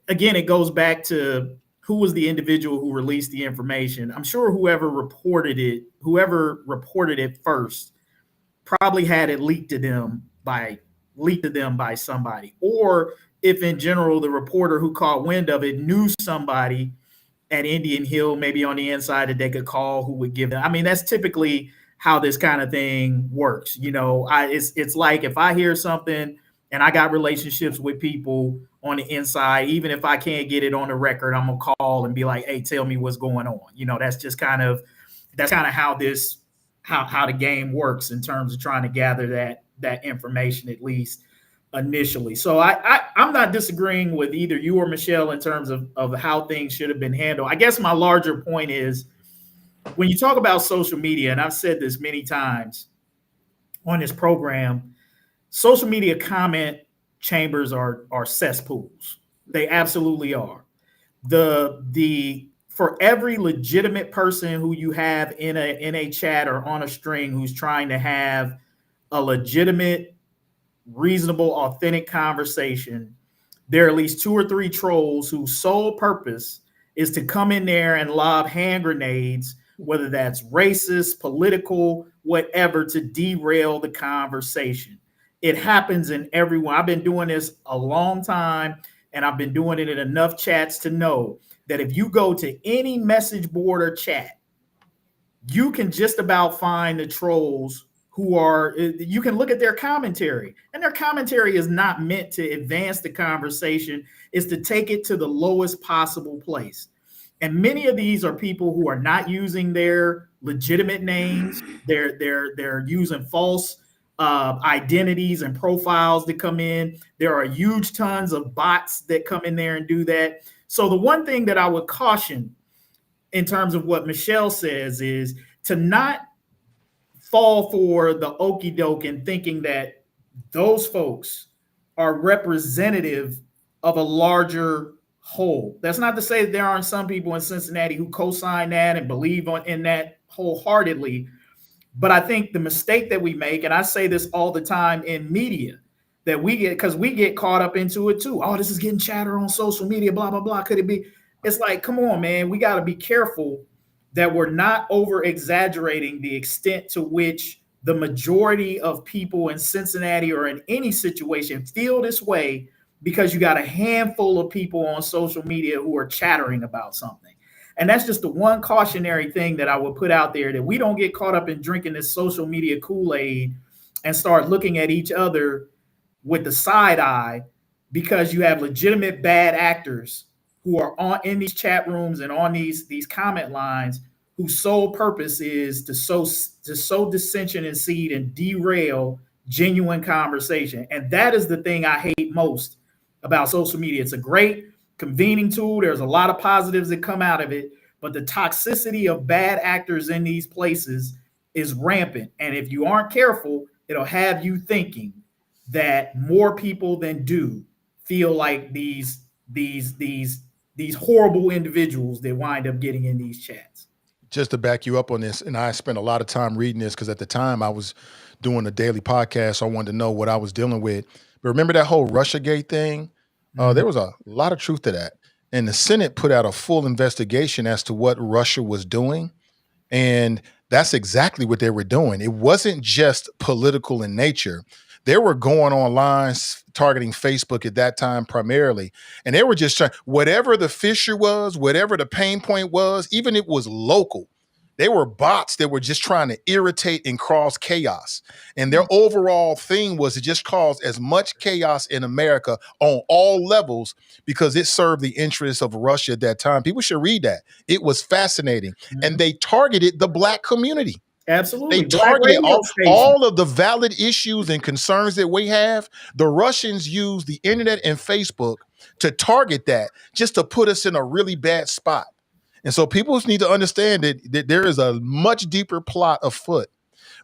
again, it goes back to who was the individual who released the information. I'm sure whoever reported it first probably had it leaked to them by somebody, or if in general the reporter who caught wind of it knew somebody at Indian Hill, maybe on the inside, that they could call who would give them. I mean, that's typically how this kind of thing works. You know, it's like if I hear something and I got relationships with people on the inside, even if I can't get it on the record, I'm gonna call and be like, hey, tell me what's going on. You know, that's kind of how the game works in terms of trying to gather that information, at least initially. So I'm not disagreeing with either you or Michelle in terms of how things should have been handled. I guess my larger point is, when you talk about social media, and I've said this many times on this program, social media comment chambers are cesspools. They absolutely are. For every legitimate person who you have in a chat or on a string who's trying to have a legitimate, reasonable, authentic conversation, there are at least 2 or 3 trolls whose sole purpose is to come in there and lob hand grenades, whether that's racist, political, whatever, to derail the conversation. It happens in everyone. I've been doing this a long time, and I've been doing it in enough chats to know that if you go to any message board or chat, you can just about find the trolls you can look at their commentary, and their commentary is not meant to advance the conversation. It's to take it to the lowest possible place. And many of these are people who are not using their legitimate names. They're using false identities and profiles that come in. There are huge tons of bots that come in there and do that. So the one thing that I would caution in terms of what Michelle says is to not fall for the okie doke and thinking that those folks are representative of a larger whole. That's not to say that there aren't some people in Cincinnati who co-sign that and believe in that wholeheartedly. But I think the mistake that we make, and I say this all the time in media, that we get caught up into it too. Oh, this is getting chatter on social media, blah, blah, blah. Could it be? It's like, come on, man. We got to be careful that we're not over exaggerating the extent to which the majority of people in Cincinnati or in any situation feel this way because you got a handful of people on social media who are chattering about something. And that's just the one cautionary thing that I would put out there, that we don't get caught up in drinking this social media Kool-Aid and start looking at each other with the side eye because you have legitimate bad actors who are in these chat rooms and on these comment lines whose sole purpose is to sow dissension and seed and derail genuine conversation. And that is the thing I hate most about social media. It's a great convening tool. There's a lot of positives that come out of it, but the toxicity of bad actors in these places is rampant. And if you aren't careful, it'll have you thinking that more people than do feel like these horrible individuals that wind up getting in these chats. Just to back you up on this, and I spent a lot of time reading this because at the time I was doing a daily podcast, so I wanted to know what I was dealing with. But remember that whole Russiagate thing? There was a lot of truth to that. And the Senate put out a full investigation as to what Russia was doing. And that's exactly what they were doing. It wasn't just political in nature. They were going online targeting Facebook at that time primarily. And they were just trying, whatever the fissure was, whatever the pain point was, even if it was local, they were bots that were just trying to irritate and cause chaos. And their overall thing was to just cause as much chaos in America on all levels because it served the interests of Russia at that time. People should read that. It was fascinating. Mm-hmm. And they targeted the Black community. Absolutely. They targeted all of the valid issues and concerns that we have. The Russians use the internet and Facebook to target that just to put us in a really bad spot. And so people need to understand that there is a much deeper plot afoot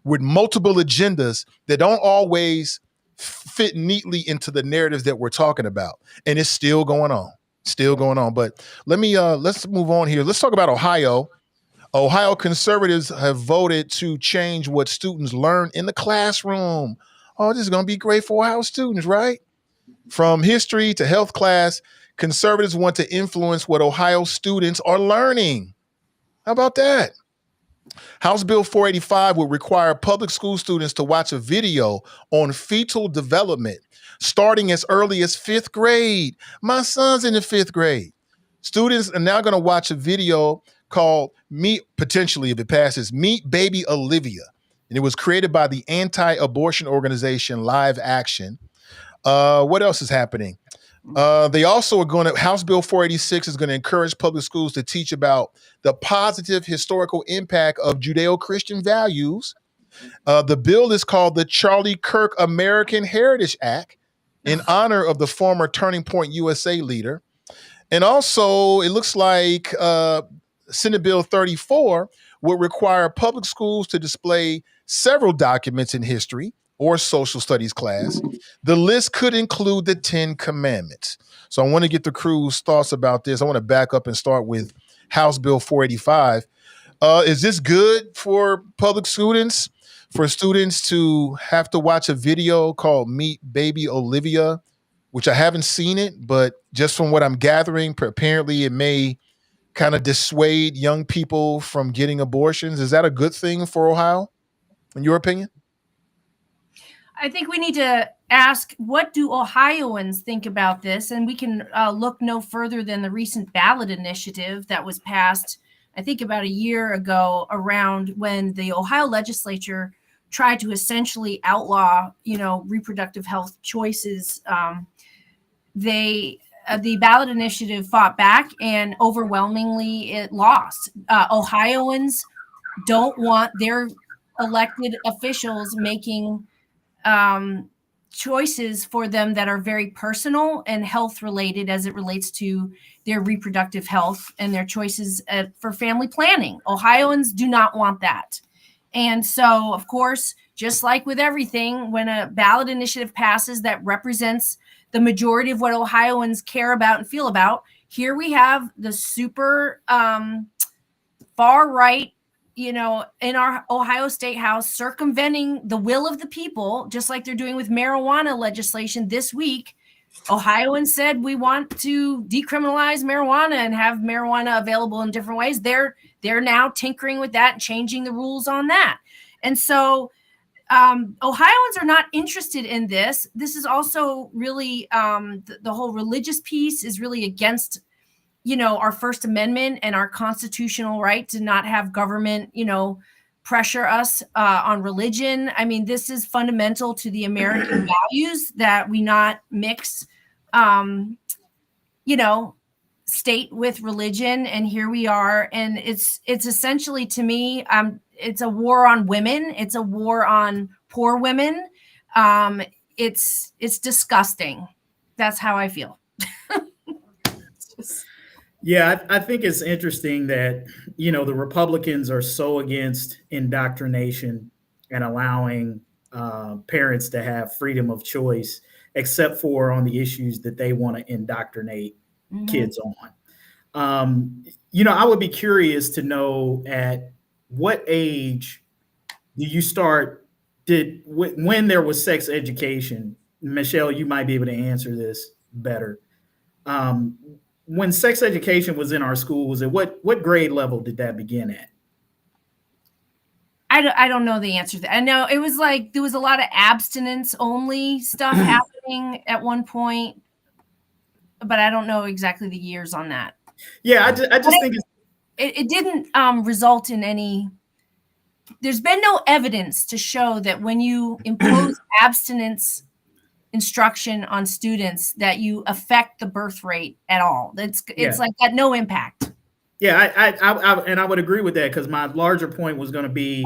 with multiple agendas that don't always fit neatly into the narratives that we're talking about. And it's still going on. But let's move on here. Let's talk about Ohio. Ohio conservatives have voted to change what students learn in the classroom. Oh, this is going to be great for Ohio students, right? From history to health class, conservatives want to influence what Ohio students are learning. How about that? House Bill 485 would require public school students to watch a video on fetal development starting as early as 5th grade. My son's in the 5th grade. Students are now going to watch a video called potentially, if it passes, Meet Baby Olivia. And it was created by the anti-abortion organization Live Action. What else is happening? They also are House Bill 486 is going to encourage public schools to teach about the positive historical impact of Judeo-Christian values. The bill is called the Charlie Kirk American Heritage Act in honor of the former Turning Point USA leader. And also, it looks like Senate Bill 34 would require public schools to display several documents in history or social studies class. The list could include the 10 Commandments. So I want to get the crew's thoughts about this. I want to back up and start with House Bill 485. Is this good for public students, for students to have to watch a video called Meet Baby Olivia, which I haven't seen it, but just from what I'm gathering, apparently it may kind of dissuade young people from getting abortions. Is that a good thing for Ohio, in your opinion? I think we need to ask, what do Ohioans think about this? And we can look no further than the recent ballot initiative that was passed, I think about a year ago, around when the Ohio legislature tried to essentially outlaw, reproductive health choices. They the ballot initiative fought back, and overwhelmingly it lost. Ohioans don't want their elected officials making choices for them that are very personal and health related as it relates to their reproductive health and their choices for family planning. Ohioans do not want that. And so, of course, just like with everything, when a ballot initiative passes that represents the majority of what Ohioans care about and feel about, here we have the super far right, in our Ohio State House, circumventing the will of the people, just like they're doing with marijuana legislation this week. Ohioans said we want to decriminalize marijuana and have marijuana available in different ways. They're now tinkering with that and changing the rules on that. And so Ohioans are not interested in this. This is also really the whole religious piece is really against our First Amendment and our constitutional right to not have government, pressure us on religion. I mean, this is fundamental to the American values that we not mix, state with religion. And here we are. And it's essentially, to me, it's a war on women. It's a war on poor women. It's disgusting. That's how I feel. Yeah, I think it's interesting that, the Republicans are so against indoctrination and allowing parents to have freedom of choice, except for on the issues that they want to indoctrinate kids on. I would be curious to know at what age do you start, when there was sex education? Michelle, you might be able to answer this better. When sex education was in our schools, at what grade level did that begin at? I don't know the answer to that. I know it was like there was a lot of abstinence only stuff happening at one point, but I don't know exactly the years on that. Yeah, I just think it didn't result in any. There's been no evidence to show that when you impose abstinence instruction on students that you affect the birth rate at all. It's like got no impact. Yeah, I would agree with that, because my larger point was going to be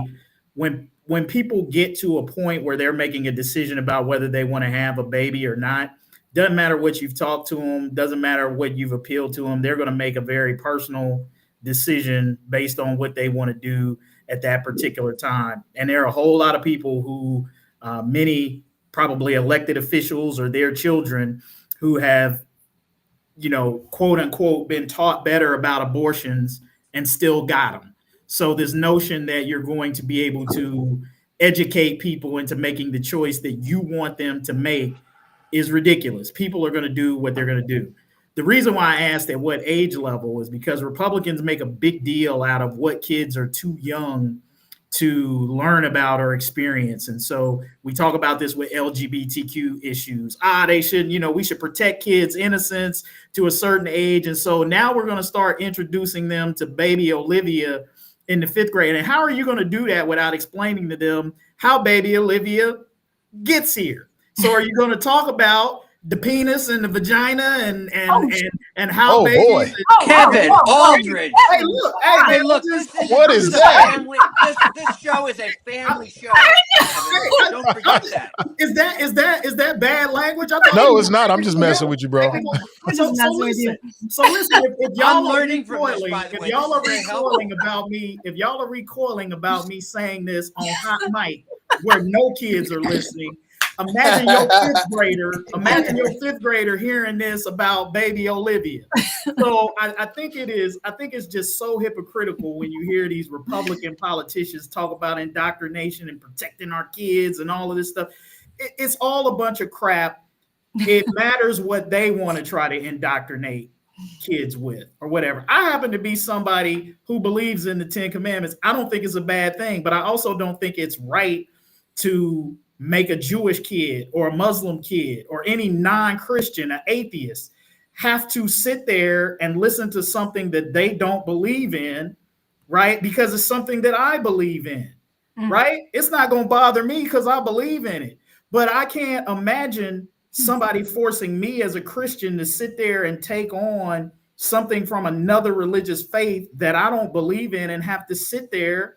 when people get to a point where they're making a decision about whether they want to have a baby or not, doesn't matter what you've talked to them, doesn't matter what you've appealed to them, they're going to make a very personal decision based on what they want to do at that particular time. And there are a whole lot of people who, many probably elected officials or their children, who have, quote unquote, been taught better about abortions and still got them. So this notion that you're going to be able to educate people into making the choice that you want them to make is ridiculous. People are going to do what they're going to do. The reason why I asked at what age level is because Republicans make a big deal out of what kids are too young to learn about or experience. And so we talk about this with LGBTQ issues. They should, we should protect kids' innocence to a certain age. And so now we're going to start introducing them to baby Olivia in the 5th grade. And how are you going to do that without explaining to them how baby Olivia gets here? So are you going to talk about the penis and the vagina and how babies? Kevin Aldridge. Hey, look. What is that? This show is a family show. Don't forget that. Is that bad language? No, it's not. I'm just messing with you, bro. So listen, if y'all are recoiling about me saying this on hot mic where no kids are listening, imagine your fifth grader hearing this about baby Olivia. So I think it's just so hypocritical when you hear these Republican politicians talk about indoctrination and protecting our kids and all of this stuff. It's all a bunch of crap. It matters what they want to try to indoctrinate kids with or whatever. I happen to be somebody who believes in the 10 Commandments. I don't think it's a bad thing, but I also don't think it's right to make a Jewish kid or a Muslim kid or any non-Christian, an atheist, have to sit there and listen to something that they don't believe in, right? Because it's something that I believe in, right? It's not going to bother me because I believe in it. But I can't imagine somebody forcing me as a Christian to sit there and take on something from another religious faith that I don't believe in and have to sit there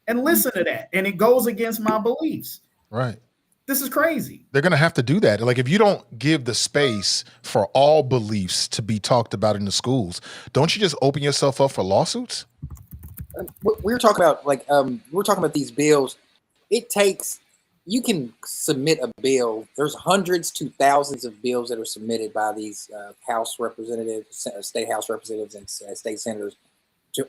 and listen to that. And it goes against my beliefs. Right. This is crazy. They're going to have to do that. Like, if you don't give the space for all beliefs to be talked about in the schools, don't you just open yourself up for lawsuits? We were talking about we're talking about these bills. It takes, you can submit a bill. There's hundreds to thousands of bills that are submitted by these House representatives, state House representatives, and state senators.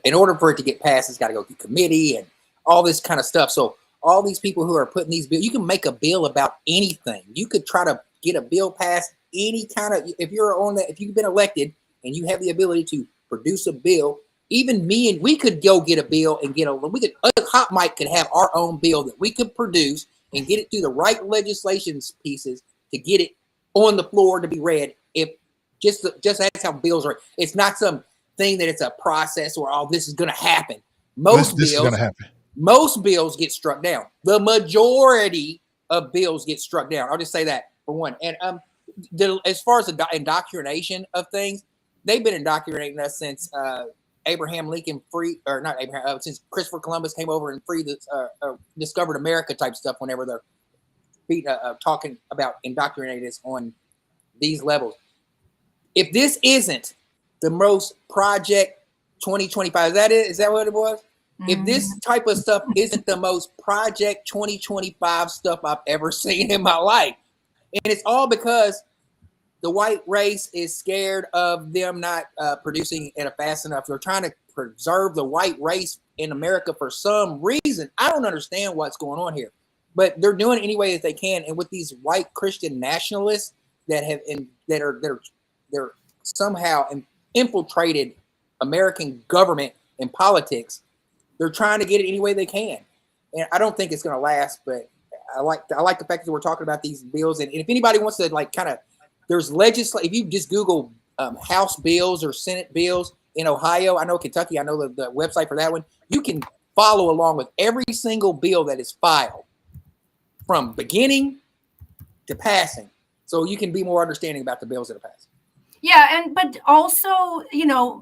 In order for it to get passed, it's got to go through committee and all this kind of stuff. So all these people who are putting these bills, you can make a bill about anything. You could try to get a bill passed any kind of, if you've been elected and you have the ability to produce a bill, even me and we could go get a bill and Hot Mic could have our own bill that we could produce and get it through the right legislation pieces to get it on the floor to be read. If just that's how bills are. It's not some thing that it's a process where this is going to happen. Most bills get struck down. The majority of bills get struck down. I'll just say that for one. And as far as the indoctrination of things, they've been indoctrinating us since Abraham Lincoln since Christopher Columbus came over and discovered America type stuff. Whenever they're talking about indoctrinating us on these levels, if this isn't the most Project 2025, is that what it was? Mm-hmm. If this type of stuff isn't the most Project 2025 stuff I've ever seen in my life, and it's all because the white race is scared of them not producing at a fast enough. They're trying to preserve the white race in America for some reason. I don't understand what's going on here, but they're doing it any way that they can. And with these white Christian nationalists that are somehow infiltrated American government and politics, they're trying to get it any way they can. And I don't think it's going to last, but I like the fact that we're talking about these bills. And if anybody wants to there's legislation. If you just Google House bills or Senate bills in Ohio, I know Kentucky, I know the website for that one. You can follow along with every single bill that is filed from beginning to passing. So you can be more understanding about the bills that are passed. Yeah, but also,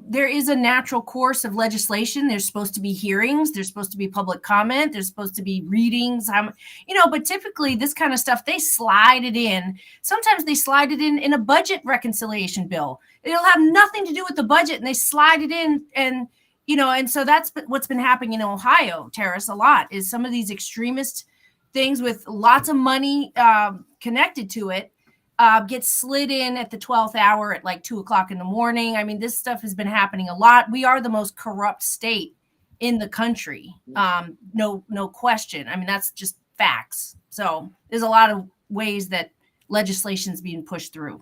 there is a natural course of legislation. There's supposed to be hearings. There's supposed to be public comment. There's supposed to be readings. But typically this kind of stuff, they slide it in. Sometimes they slide it in a budget reconciliation bill. It'll have nothing to do with the budget, and they slide it in. And so that's what's been happening in Ohio, Tarris, a lot, is some of these extremist things with lots of money connected to it. Gets slid in at the 12th hour at 2:00 in the morning. I mean, this stuff has been happening a lot. We are the most corrupt state in the country. No question. I mean, that's just facts. So there's a lot of ways that legislation is being pushed through.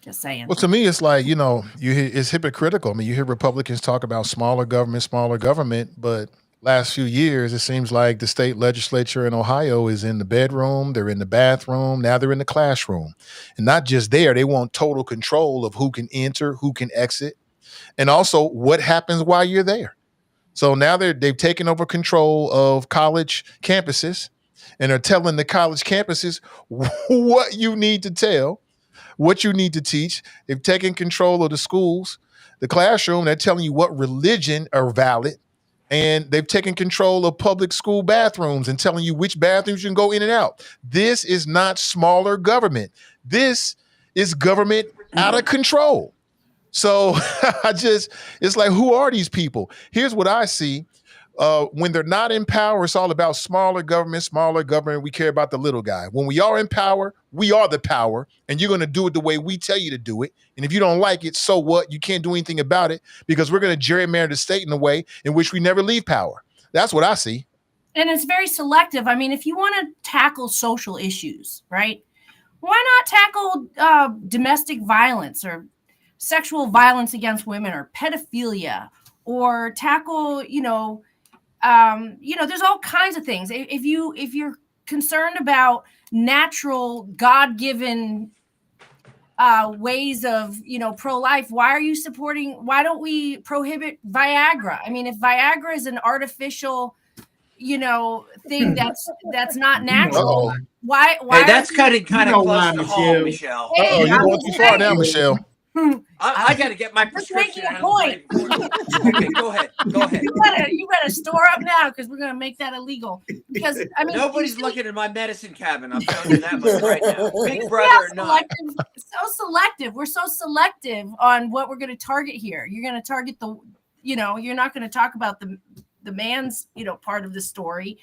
Just saying. Well, to me, it's it's hypocritical. I mean, you hear Republicans talk about smaller government, but last few years, it seems like the state legislature in Ohio is in the bedroom, they're in the bathroom, now they're in the classroom. And not just there, they want total control of who can enter, who can exit, and also what happens while you're there. So now they've taken over control of college campuses and are telling the college campuses what you need to tell, what you need to teach. They've taken control of the schools, the classroom. They're telling you what religion are valid. And they've taken control of public school bathrooms and telling you which bathrooms you can go in and out. This is not smaller government. This is government out of control. So it's like, who are these people? Here's what I see. When they're not in power, it's all about smaller government. We care about the little guy. When we are in power, we are the power, and you're going to do it the way we tell you to do it. And if you don't like it, so what? You can't do anything about it because we're going to gerrymander the state in a way in which we never leave power. That's what I see. And it's very selective. I mean, if you want to tackle social issues, right? Why not tackle domestic violence or sexual violence against women or pedophilia, or tackle, there's all kinds of things. If you're concerned about natural, God-given ways of, pro-life, why don't we prohibit Viagra? I mean, if Viagra is an artificial, thing that's not natural. Why? Hey, that's cutting kind of close to home, Michelle. Hey, you're going too far now, Michelle. I got to get my prescription. Point. Okay, go ahead. You better store up now because we're going to make that illegal. Because nobody's looking at my medicine cabinet. I'm telling you that much right now. Big brother or not. So selective. We're so selective on what we're going to target here. You're going to target you're not going to talk about the man's part of the story.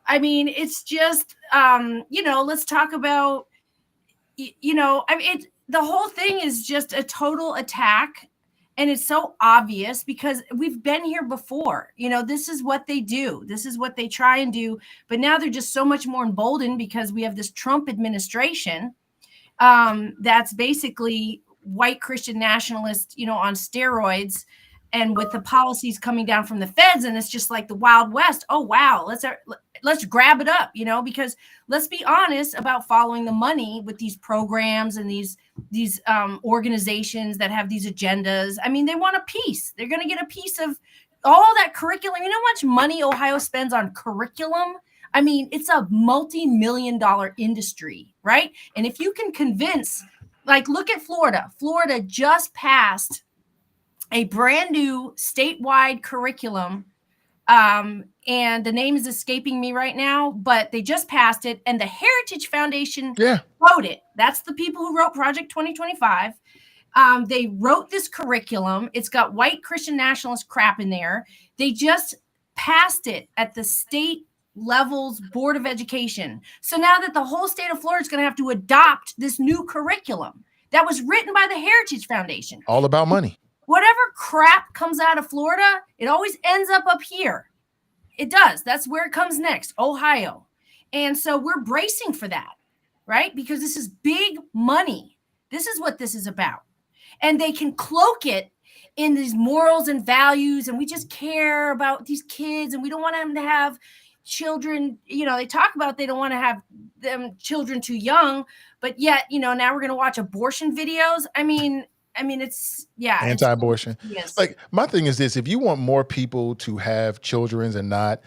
I mean, it's just let's talk about the whole thing is just a total attack, and it's so obvious because we've been here before. This is what they do. This is what they try and do, but now they're just so much more emboldened because we have this Trump administration that's basically white Christian nationalist, on steroids. And with the policies coming down from the feds, and it's just like the Wild West. Oh, wow. Let's grab it up, because let's be honest about following the money with these programs and these organizations that have these agendas. I mean, they want a piece. They're going to get a piece of all that curriculum. You know how much money Ohio spends on curriculum? I mean, it's a multi-million-dollar industry, right? And if you can convince, look at Florida. Florida just passed a brand new statewide curriculum. And the name is escaping me right now, but they just passed it. And the Heritage Foundation wrote it. That's the people who wrote Project 2025. They wrote this curriculum. It's got white Christian nationalist crap in there. They just passed it at the state levels Board of Education. So now that the whole state of Florida is going to have to adopt this new curriculum that was written by the Heritage Foundation. All about money. Whatever crap comes out of Florida, it always ends up here. It does. That's where it comes next, Ohio. And so we're bracing for that, right? Because this is big money. This is what this is about. And they can cloak it in these morals and values, and we just care about these kids, and we don't want them to have children. They talk about they don't want to have them children too young, but yet, now we're going to watch abortion videos. I mean, it's anti-abortion. Yes. My thing is this: if you want more people to have children and not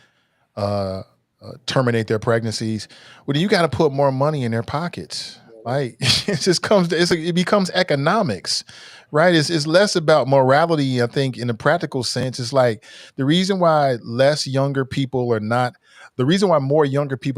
terminate their pregnancies, well, then you got to put more money in their pockets. It becomes economics, right? It's less about morality. I think in a practical sense, it's like the reason why more younger people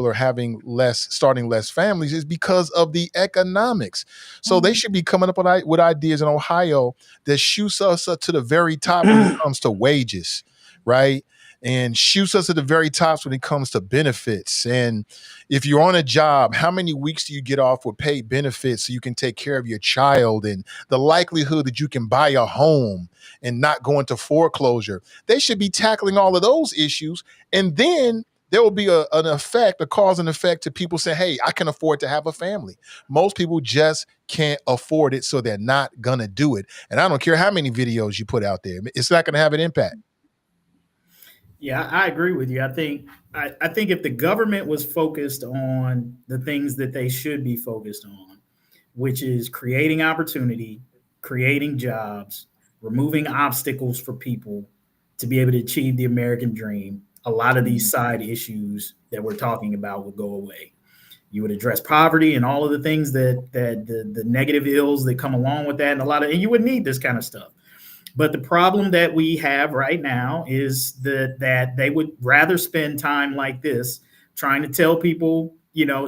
are starting less families is because of the economics. So they should be coming up with ideas in Ohio that shoots us up to the very top when it comes to wages, right? And shoots us at the very top when it comes to benefits. And if you're on a job, how many weeks do you get off with paid benefits so you can take care of your child, and the likelihood that you can buy a home and not go into foreclosure? They should be tackling all of those issues. And then there will be a cause and effect to people saying, hey, I can afford to have a family. Most people just can't afford it, so they're not going to do it. And I don't care how many videos you put out there. It's not going to have an impact. Yeah, I agree with you. I think if the government was focused on the things that they should be focused on, which is creating opportunity, creating jobs, removing obstacles for people to be able to achieve the American dream, a lot of these side issues that we're talking about would go away. You would address poverty and all of the things that the negative ills that come along with that, and you would need this kind of stuff. But the problem that we have right now is that they would rather spend time like this trying to tell people,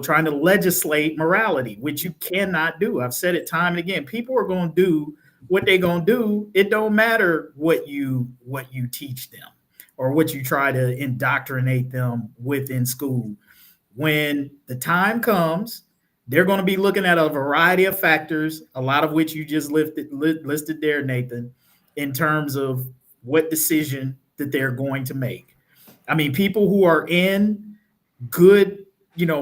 trying to legislate morality, which you cannot do. I've said it time and again. People are going to do what they're going to do. It don't matter what you teach them or what you try to indoctrinate them with in school. When the time comes, they're going to be looking at a variety of factors, a lot of which you just listed there, Nathan, in terms of what decision that they're going to make. I mean, people who are in good,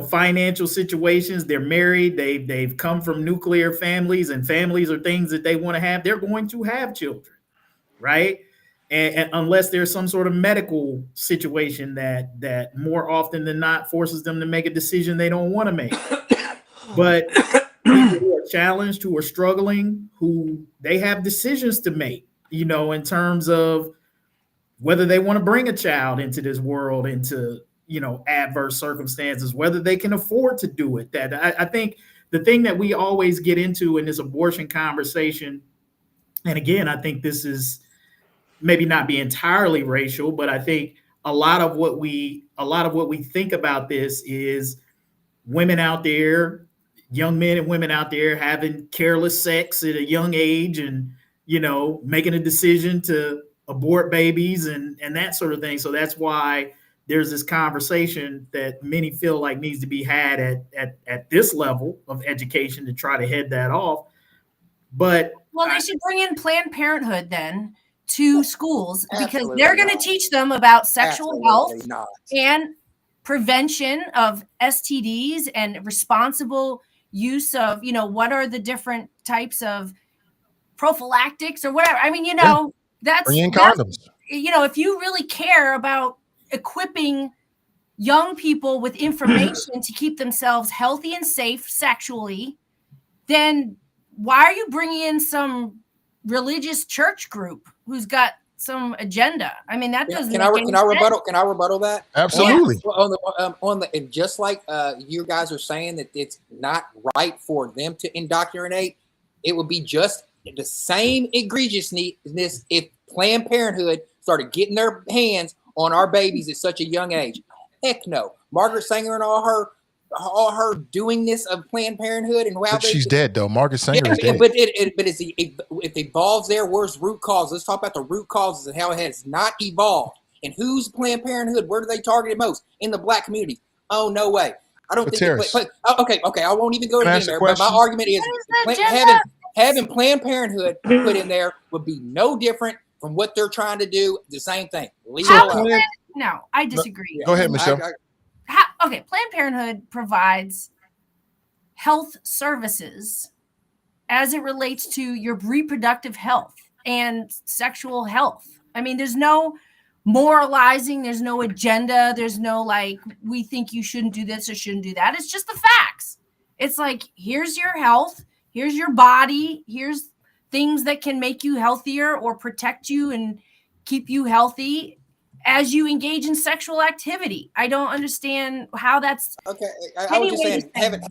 financial situations, they're married, they've come from nuclear families, and families are things that they want to have, they're going to have children, right? And unless there's some sort of medical situation that more often than not forces them to make a decision they don't want to make. But people who are challenged, who are struggling, who they have decisions to make, in terms of whether they want to bring a child into this world and to, adverse circumstances, whether they can afford to do it. That I think the thing that we always get into in this abortion conversation, and again, I think this is maybe not be entirely racial, but I think a lot of what we think about this is women out there, young men and women out there having careless sex at a young age and, making a decision to abort babies and that sort of thing. So that's why there's this conversation that many feel like needs to be had at this level of education to try to head that off. But they should bring in Planned Parenthood then to schools, because Absolutely they're going to not. teach them about sexual Absolutely health not. and prevention of STDs and responsible use of, what are the different types of prophylactics or whatever. I mean, that's bring in condoms. If you really care about equipping young people with information to keep themselves healthy and safe sexually, then why are you bringing in some religious church group who's got some agenda? I mean, that doesn't. Can I rebuttal that? Absolutely. And just like you guys are saying that it's not right for them to indoctrinate, it would be just the same egregiousness if Planned Parenthood started getting their hands on our babies at such a young age. Heck no. Margaret Sanger and all her doing this of Planned Parenthood and but she's dead though. Margaret Sanger is dead. But it evolves there. Where's root cause? Let's talk about the root causes and how it has not evolved. And who's Planned Parenthood? Where do they target it most? In the Black community. Oh, no way. I don't think. Okay. I won't even go in there. But my argument is having Planned Parenthood put in there would be no different from what they're trying to do. The same thing. No, I disagree. Go ahead, Michelle. Planned Parenthood provides health services as it relates to your reproductive health and sexual health. I mean, there's no moralizing, there's no agenda, there's no we think you shouldn't do this or shouldn't do that. It's just the facts. It's like, here's your health, here's your body, here's things that can make you healthier or protect you and keep you healthy as you engage in sexual activity. I don't understand how that's okay. I was just saying having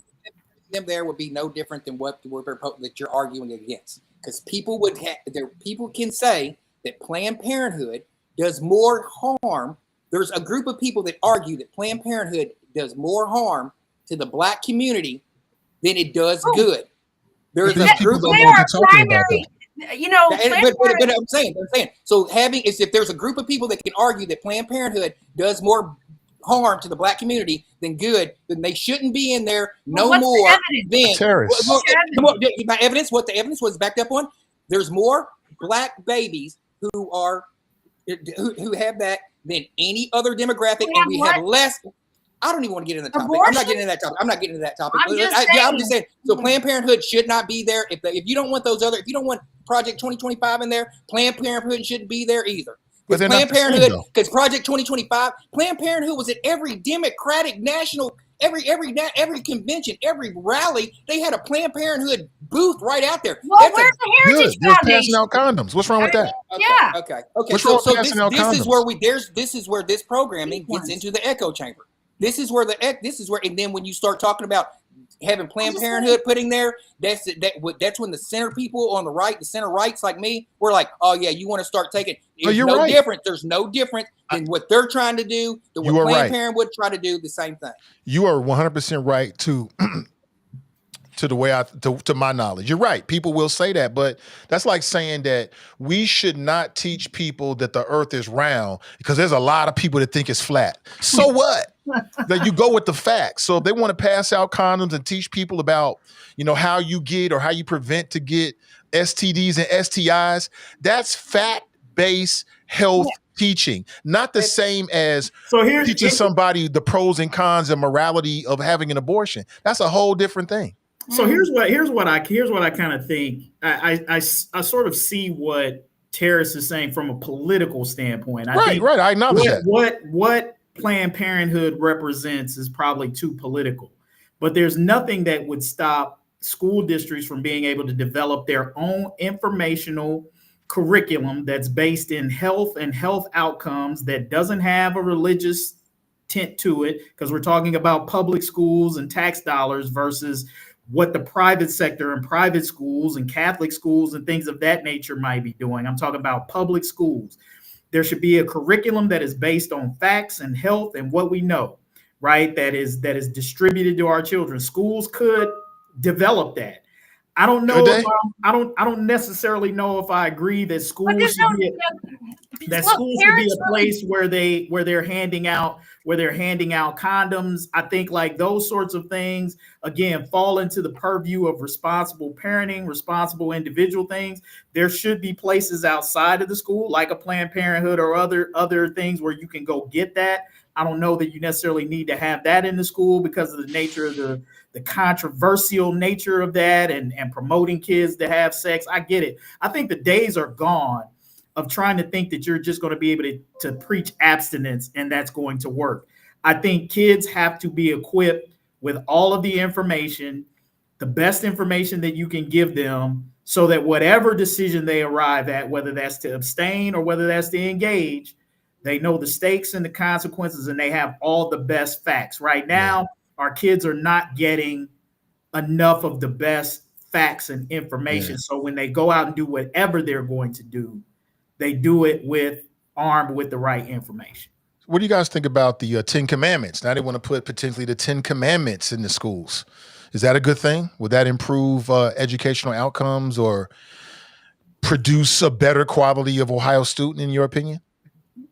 them there would be no different than what that you're arguing against, because people can say that Planned Parenthood does more harm. There's a group of people that argue that Planned Parenthood does more harm to the Black community than it does good. There's a group of primary. But I'm saying. So if there's a group of people that can argue that Planned Parenthood does more harm to the Black community than good, then they shouldn't be in there more than Tarris. My evidence. What the evidence was backed up on? There's more Black babies who have that than any other demographic, and we have less. I don't even want to get into the topic. Abortion? I'm not getting into that topic. I'm just saying. So Planned Parenthood should not be there. If you don't want if you don't want Project 2025 in there, Planned Parenthood shouldn't be there either. Because Project 2025, Planned Parenthood was at every Democratic national, every convention, every rally. They had a Planned Parenthood booth right out there. Well, where's the Heritage They're Foundation? passing out condoms. What's wrong with that? Okay. What's wrong with passing out condoms? This is where this programming gets into the echo chamber. This is where, and then when you start talking about having Planned Parenthood putting there, that's when the center people on the right, the center rights like me, we're like, oh yeah, you want to start taking. Difference. There's no difference than what they're trying to do. Than what Planned Parenthood would try to do the same thing. You are 100% right to the way to my knowledge. You're right. People will say that, but that's like saying that we should not teach people that the earth is round because there's a lot of people that think it's flat. So what? That you go with the facts. So if they want to pass out condoms and teach people about, how you get or how you prevent to get STDs and STIs, that's fact-based health teaching, not the same as teaching somebody the pros and cons and morality of having an abortion. That's a whole different thing. So here's what I kind of think. I sort of see what Tarris is saying from a political standpoint. I acknowledge that. What Planned Parenthood represents is probably too political, but there's nothing that would stop school districts from being able to develop their own informational curriculum that's based in health and health outcomes that doesn't have a religious tint to it, because we're talking about public schools and tax dollars versus what the private sector and private schools and Catholic schools and things of that nature might be doing. I'm talking about public schools. There should be a curriculum that is based on facts and health and what we know, right? That is distributed to our children. Schools could develop that. I don't know. I don't necessarily know if I agree that schools should be a place where they're handing out condoms. I think like those sorts of things again fall into the purview of responsible parenting, responsible individual things. There should be places outside of the school, like a Planned Parenthood or other things where you can go get that. I don't know that you necessarily need to have that in the school because of the nature of the controversial nature of that and promoting kids to have sex. I get it. I think the days are gone of trying to think that you're just going to be able to preach abstinence and that's going to work. I think kids have to be equipped with all of the information, the best information that you can give them, so that whatever decision they arrive at, whether that's to abstain or whether that's to engage, they know the stakes and the consequences and they have all the best facts. Right now, our kids are not getting enough of the best facts and information. So when they go out and do whatever they're going to do, they do it armed with the right information. What do you guys think about the 10 Commandments? Now they want to put potentially the 10 Commandments in the schools. Is that a good thing? Would that improve educational outcomes or produce a better quality of Ohio student, in your opinion?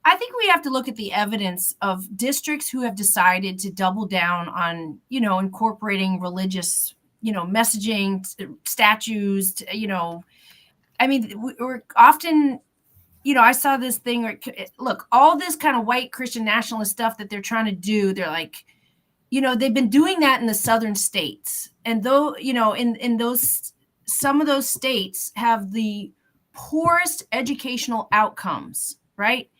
I think we have to look at the evidence of districts who have decided to double down on, incorporating religious, messaging, statues, I mean, we're often, I saw this thing where, look, all this kind of white Christian nationalist stuff that they're trying to do, they're like, they've been doing that in the southern states. And though, in those, some of those states have the poorest educational outcomes, right?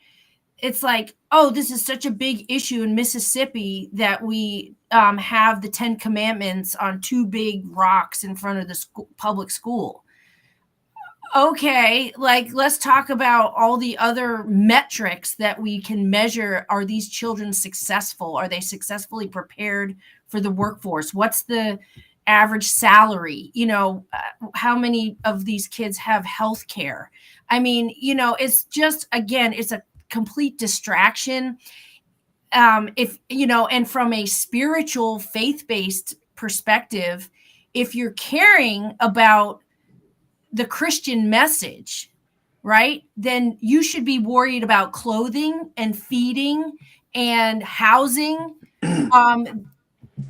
It's like, oh, this is such a big issue in Mississippi that we have the 10 Commandments on 2 big rocks in front of the public school. Okay, like let's talk about all the other metrics that we can measure. Are these children successful? Are they successfully prepared for the workforce? What's the average salary? How many of these kids have health care? I mean, it's just, again, it's a complete distraction. And from a spiritual, faith-based perspective, if you're caring about the Christian message, right, then you should be worried about clothing and feeding and housing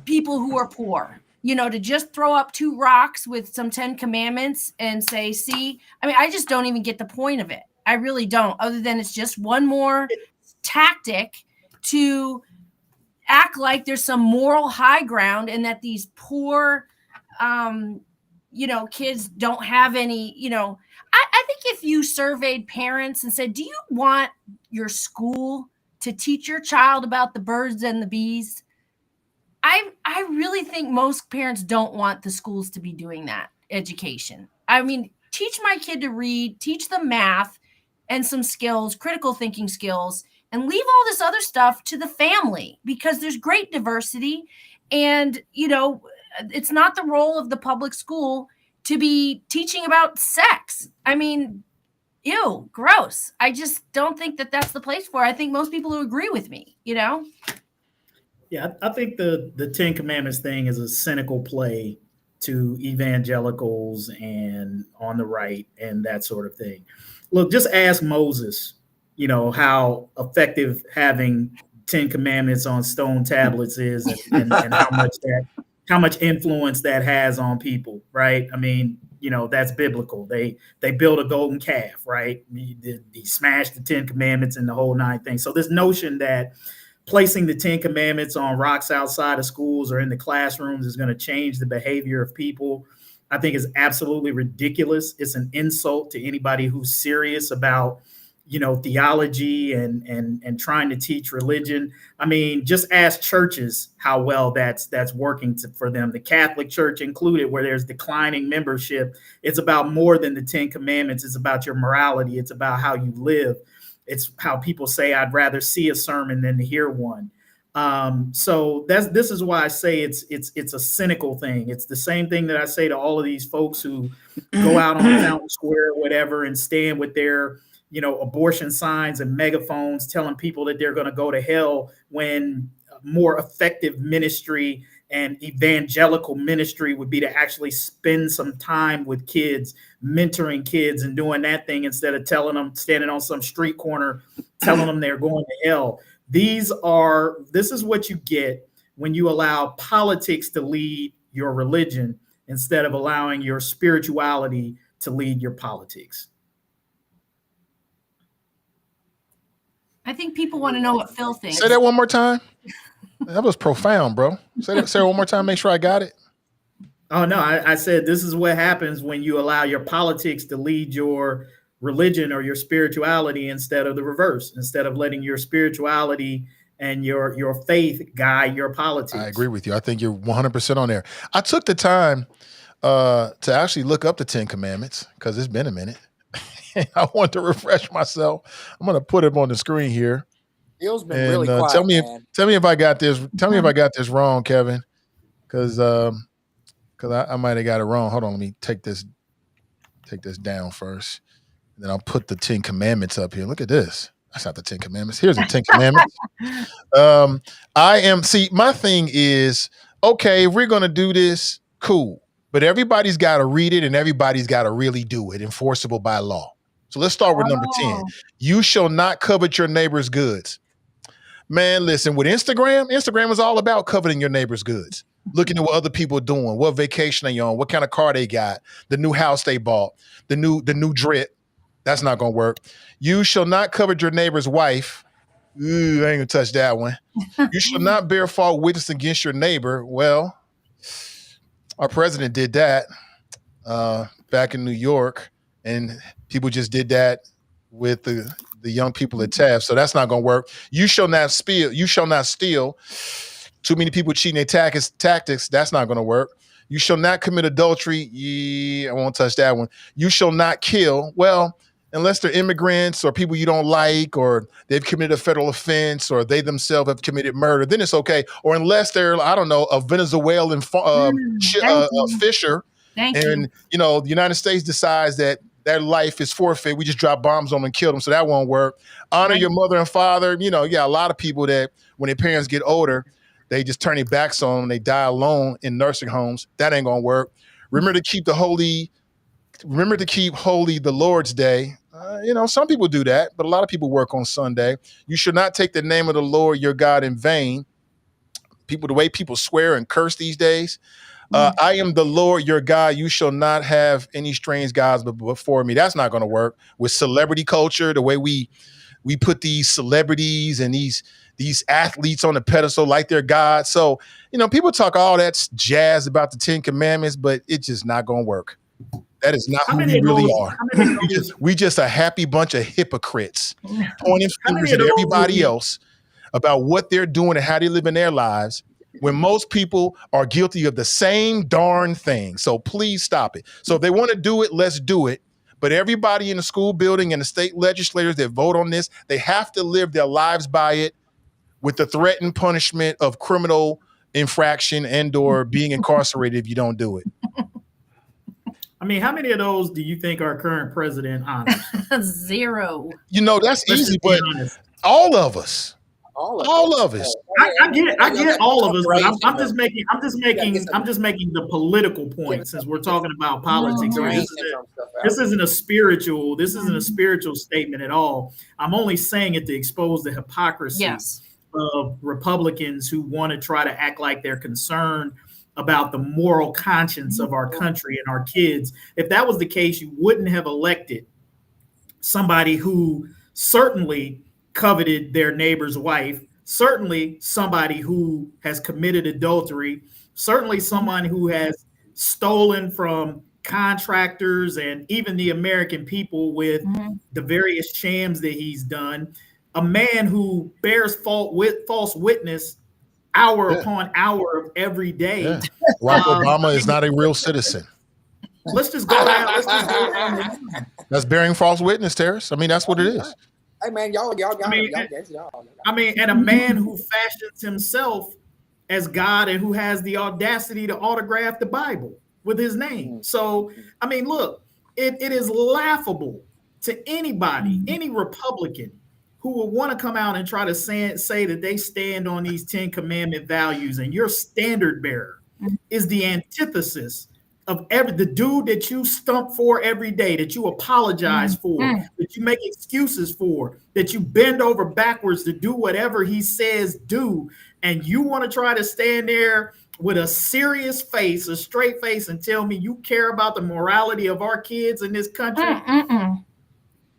people who are poor. To just throw up 2 rocks with some 10 Commandments and say, see, I mean, I just don't even get the point of it. I really don't, other than it's just one more tactic to act like there's some moral high ground and that these poor, kids don't have any, I think if you surveyed parents and said, do you want your school to teach your child about the birds and the bees? I really think most parents don't want the schools to be doing that education. I mean, teach my kid to read, teach them math and some skills, critical thinking skills, and leave all this other stuff to the family, because there's great diversity. And, it's not the role of the public school to be teaching about sex. I mean, ew, gross. I just don't think that that's the place for it. I think most people who agree with me, Yeah, I think the 10 Commandments thing is a cynical play to evangelicals and on the right and that sort of thing. Look, just ask Moses, how effective having 10 Commandments on stone tablets is and how much influence that has on people, right? I mean, that's biblical. They built a golden calf, right? He smashed the 10 Commandments and the whole 9 things. So this notion that placing the 10 Commandments on rocks outside of schools or in the classrooms is going to change the behavior of people, I think is absolutely ridiculous. It's an insult to anybody who's serious about, theology and trying to teach religion. I mean, just ask churches how well that's working for them. The Catholic Church included, where there's declining membership. It's about more than the 10 Commandments. It's about your morality. It's about how you live. It's how people say, I'd rather see a sermon than to hear one. So this is why I say it's a cynical thing. It's the same thing that I say to all of these folks who go out on Fountain Square or whatever and stand with their, abortion signs and megaphones telling people that they're going to go to hell, when more effective ministry and evangelical ministry would be to actually spend some time with kids, mentoring kids and doing that thing, instead of telling them, standing on some street corner, telling them they're going to hell. This is what you get when you allow politics to lead your religion instead of allowing your spirituality to lead your politics. I think people want to know what Phil thinks. Say that one more time. That was profound, bro. Say it one more time. Make sure I got it. Oh, no, I said this is what happens when you allow your politics to lead your religion or your spirituality instead of the reverse, instead of letting your spirituality and your faith guide your politics. I agree with you. I think you're 100% on there. I took the time to actually look up the 10 Commandments because it's been a minute. I want to refresh myself. I'm going to put it on the screen here. Phil's been really quiet. Tell me if I got this. Tell me if I got this wrong, Kevin, because I might have got it wrong. Hold on, let me take this down first. And then I'll put the 10 Commandments up here. Look at this. That's not the 10 Commandments. Here's the 10 Commandments. My thing is, okay, if we're going to do this, cool. But everybody's got to read it and everybody's got to really do it, enforceable by law. So let's start with number 10. You shall not covet your neighbor's goods. Man, listen, with Instagram is all about coveting your neighbor's goods. Looking at what other people are doing, what vacation they on, what kind of car they got, the new house they bought, the new drip. That's not going to work. You shall not covet your neighbor's wife. Ooh, I ain't going to touch that one. You shall not bear false witness against your neighbor. Well, our president did that back in New York, and people just did that with the young people at Taft. So that's not going to work. You shall not steal. You shall not steal. Too many people cheating their tactics. That's not going to work. You shall not commit adultery. I won't touch that one. You shall not kill. Well, unless they're immigrants or people you don't like, or they've committed a federal offense, or they themselves have committed murder, then it's okay. Or unless they're, I don't know, a Venezuelan fisher, and the United States decides that their life is forfeit, we just drop bombs on them and kill them, so that won't work. Honor your mother and father. A lot of people that when their parents get older, they just turn their backs on them, they die alone in nursing homes. That ain't gonna work. Remember to keep holy the Lord's Day. Some people do that, but a lot of people work on Sunday. You should not take the name of the Lord your God in vain. The way people swear and curse these days. I am the Lord your God. You shall not have any strange gods before me. That's not going to work with celebrity culture. The way we put these celebrities and these athletes on the pedestal like they're God. So, people talk all that jazz about the 10 Commandments, but it's just not going to work. That is not who we really are. We just a happy bunch of hypocrites pointing fingers at everybody else about what they're doing and how they live in their lives, when most people are guilty of the same darn thing. So please stop it. So if they want to do it, let's do it. But everybody in the school building and the state legislators that vote on this, they have to live their lives by it, with the threat and punishment of criminal infraction and or being incarcerated if you don't do it. I mean, how many of those do you think our current president honors? 0. That's easy, but all of us. All of us. I get all of us, but I'm just making the political point, since we're talking about politics. This isn't a spiritual statement at all. I'm only saying it to expose the hypocrisy of Republicans who want to try to act like they're concerned about the moral conscience of our country and our kids. If that was the case, you wouldn't have elected somebody who certainly coveted their neighbor's wife, certainly somebody who has committed adultery, certainly someone who has stolen from contractors and even the American people with the various shams that he's done, a man who bears false witness hour upon hour of every day. Yeah. Barack Obama is not a real citizen. Let's just go down. That's bearing false witness, Tarris. I mean, that's what it is. Hey man, y'all got I mean, y'all. I mean, and a man who fashions himself as God and who has the audacity to autograph the Bible with his name. So, I mean, look, it is laughable to anybody, any Republican who will want to come out and try to say that they stand on these 10 commandment values, and your standard bearer is the antithesis of the dude that you stump for every day, that you apologize for, that you make excuses for, that you bend over backwards to do whatever he says do. And you want to try to stand there with a serious face, a straight face, and tell me you care about the morality of our kids in this country?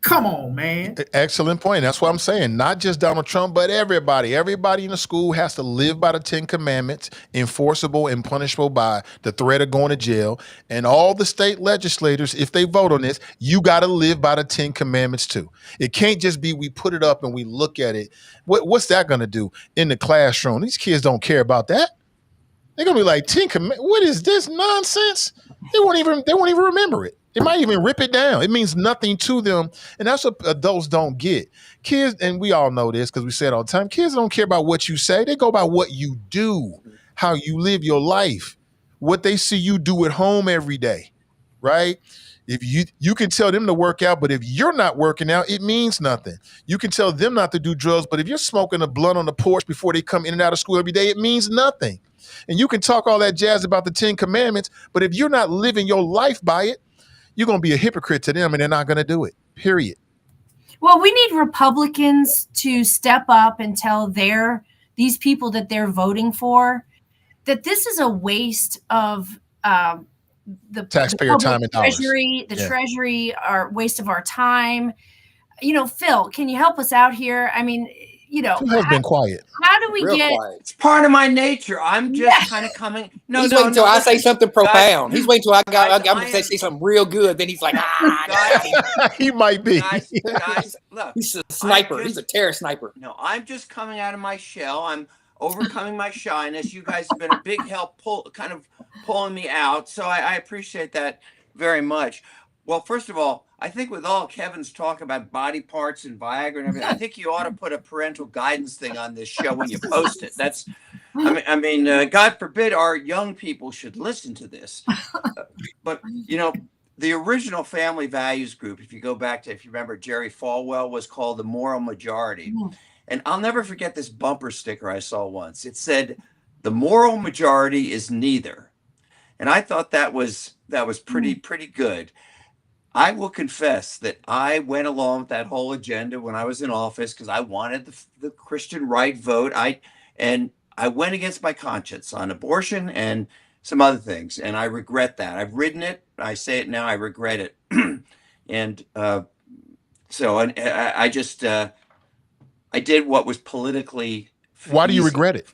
Come on, man. Excellent point. That's what I'm saying. Not just Donald Trump, but everybody. Everybody in the school has to live by the 10 commandments, enforceable and punishable by the threat of going to jail. And all the state legislators, if they vote on this, you got to live by the 10 commandments too. It can't just be we put it up and we look at it. What's that going to do in the classroom? These kids don't care about that. They're going to be like, 10 commandments? What is this nonsense? They won't even remember it. They might even rip it down. It means nothing to them. And that's what adults don't get. Kids, and we all know this because we say it all the time, kids don't care about what you say. They go by what you do, how you live your life, what they see you do at home every day, right? If you can tell them to work out, but if you're not working out, it means nothing. You can tell them not to do drugs, but if you're smoking a blunt on the porch before they come in and out of school every day, it means nothing. And you can talk all that jazz about the 10 commandments, but if you're not living your life by it, you're going to be a hypocrite to them and they're not going to do it, period. Well, we need Republicans to step up and tell these people that they're voting for that this is a waste of the taxpayer time and dollars. Treasury, our waste of our time. Phil, can you help us out here? I mean, Phil has been quiet. How do we get? Quiet. It's part of my nature. I'm just kind of coming. No, he's waiting until I say something profound. He's waiting until I'm going to say something real good. Then he's like, he might be. Guys, look, he's a sniper. He's a terror sniper. No, I'm just coming out of my shell. I'm overcoming my shyness. You guys have been a big help, pulling me out. So I appreciate that very much. Well, first of all, I think with all Kevin's talk about body parts and Viagra and everything, I think you ought to put a parental guidance thing on this show when you post it. That's, I mean, God forbid our young people should listen to this. But, the original family values group, if you remember, Jerry Falwell was called the Moral Majority. And I'll never forget this bumper sticker I saw once. It said, "The moral majority is neither." And I thought that was pretty good. I will confess that I went along with that whole agenda when I was in office because I wanted the Christian right vote. I went against my conscience on abortion and some other things, and I regret that. I've written it. I say it now. I regret it. And so I just I did what was politically. Why do you regret it?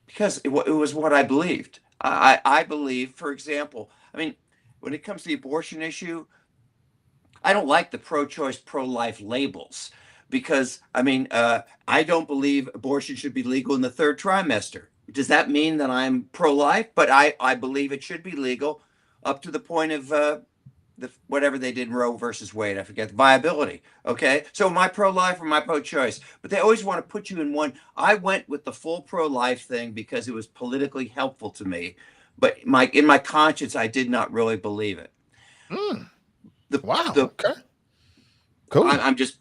Because it was what I believed. I believe, for example, when it comes to the abortion issue, I don't like the pro-choice, pro-life labels because, I don't believe abortion should be legal in the third trimester. Does that mean that I'm pro-life? But I believe it should be legal up to the point of whatever they did in Roe versus Wade. I forget the viability. Okay. So am I pro-life or am I pro-choice? But they always want to put you in one. I went with the full pro-life thing because it was politically helpful to me. But in my conscience, I did not really believe it. Okay. Cool. I'm just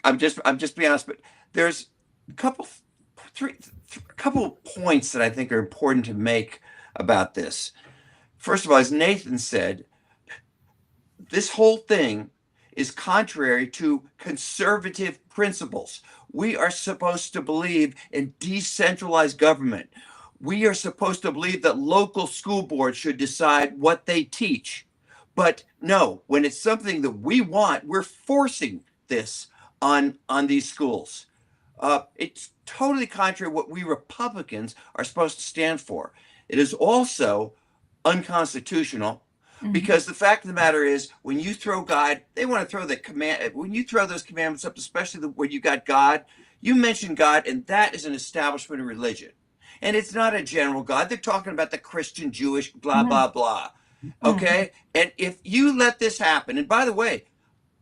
being honest, but there's a couple points that I think are important to make about this. First of all, as Nathan said, this whole thing is contrary to conservative principles. We are supposed to believe in decentralized government. We are supposed to believe that local school boards should decide what they teach. But no, when it's something that we want, we're forcing this on these schools. It's totally contrary to what we Republicans are supposed to stand for. It is also unconstitutional because the fact of the matter is when you throw God, they want to throw when you throw those commandments up, especially when you got God, you mention God, and that is an establishment of religion. And it's not a general God. They're talking about the Christian, Jewish, blah, blah, blah. Okay? And if you let this happen, and by the way,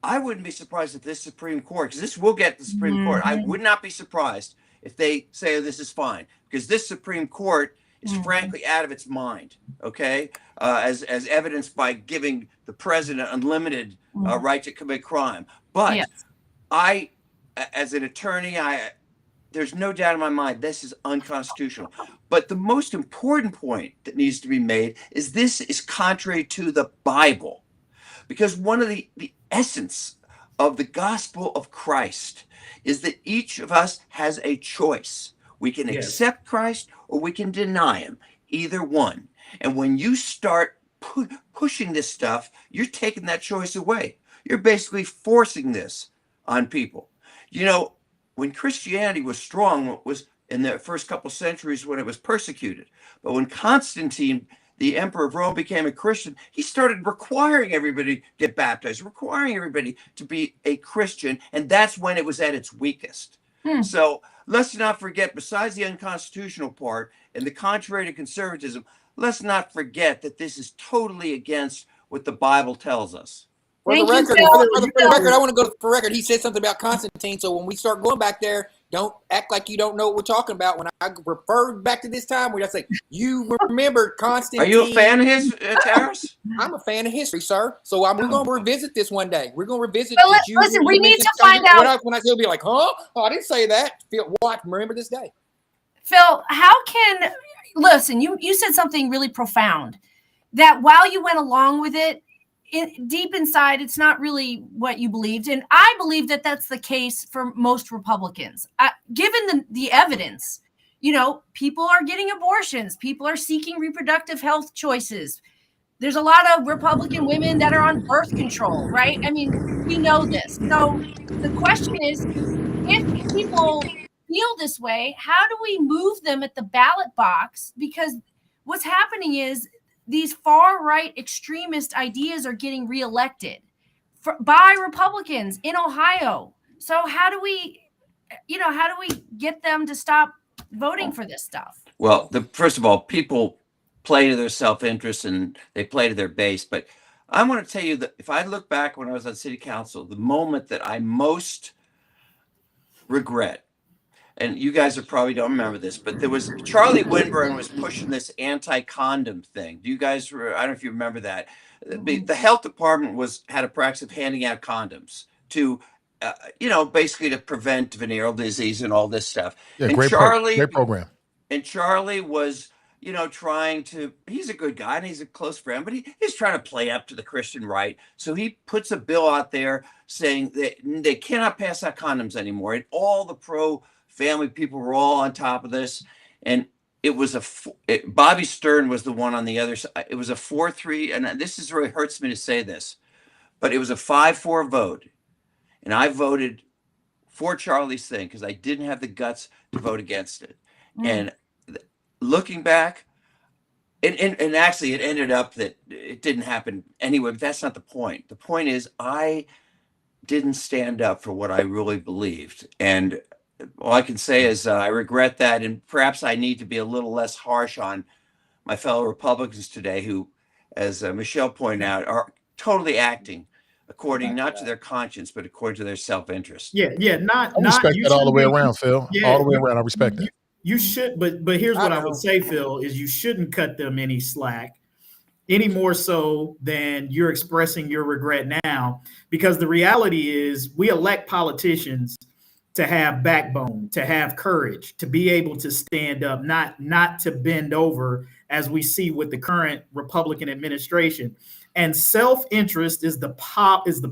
I wouldn't be surprised if this Supreme Court, because this will get the Supreme Court. I would not be surprised if they say, oh, this is fine, because this Supreme Court is frankly out of its mind, okay? As evidenced by giving the president unlimited right to commit crime. But yes. I, as an attorney, there's no doubt in my mind this is unconstitutional. But the most important point that needs to be made is this is contrary to the Bible. Because one of the essence of the gospel of Christ is that each of us has a choice. We can accept Christ or we can deny him, either one. And when you start pushing this stuff, you're taking that choice away. You're basically forcing this on people. You know, when Christianity was strong, it was in the first couple centuries when it was persecuted. But when Constantine, the emperor of Rome, became a Christian, he started requiring everybody to get baptized, requiring everybody to be a Christian. And that's when it was at its weakest. So let's not forget, besides the unconstitutional part and the contrary to conservatism, let's not forget that this is totally against what the Bible tells us. For the record, I want to go for record. He said something about Constantine. So when we start going back there, don't act like you don't know what we're talking about. When I refer back to this time, we just say, you remember Constantine. Are you a fan of his, Tarris? I'm a fan of history, sir. So we're going to revisit this one day. We're going to revisit. But listen, we need to find out. When I say, be like, huh? Oh, I didn't say that. Watch, remember this day. Phil, listen, you said something really profound, that while you went along with it, deep inside, it's not really what you believed. And I believe that that's the case for most Republicans. Given the evidence, you know, people are getting abortions. People are seeking reproductive health choices. There's a lot of Republican women that are on birth control, right? I mean, we know this. So the question is, if people feel this way, how do we move them at the ballot box? Because what's happening is these far-right extremist ideas are getting reelected by Republicans in Ohio. So how do we get them to stop voting for this stuff? Well, first of all, people play to their self-interest and they play to their base. But I want to tell you that if I look back when I was on city council, the moment that I most regret, and you guys probably don't remember this, but there was Charlie Winburn was pushing this anti-condom thing. Do you guys? I don't know if you remember that. The health department had a practice of handing out condoms to, basically to prevent venereal disease and all this stuff. Yeah, and great program. And Charlie was, trying to. He's a good guy and he's a close friend, but he's trying to play up to the Christian right. So he puts a bill out there saying that they cannot pass out condoms anymore, and all the pro-family people were all on top of this, and it was Bobby Stern was the one on the other side. It was a 4-3, and this really hurts me to say this, but it was a 5-4 vote, and I voted for Charlie's thing because I didn't have the guts to vote against it. And looking back, and actually it ended up that it didn't happen anyway, but that's not the point. The point is I didn't stand up for what I really believed, and all I can say is I regret that, and perhaps I need to be a little less harsh on my fellow Republicans today who, as Michelle pointed out, are totally acting according not to their conscience, but according to their self-interest. Yeah. I respect that all the way around, Phil. Yeah, all the way around, I respect that. You should, but here's what I would say, Phil, is you shouldn't cut them any slack, any more so than you're expressing your regret now, because the reality is we elect politicians to have backbone, to have courage, to be able to stand up, not to bend over, as we see with the current Republican administration. And self-interest is the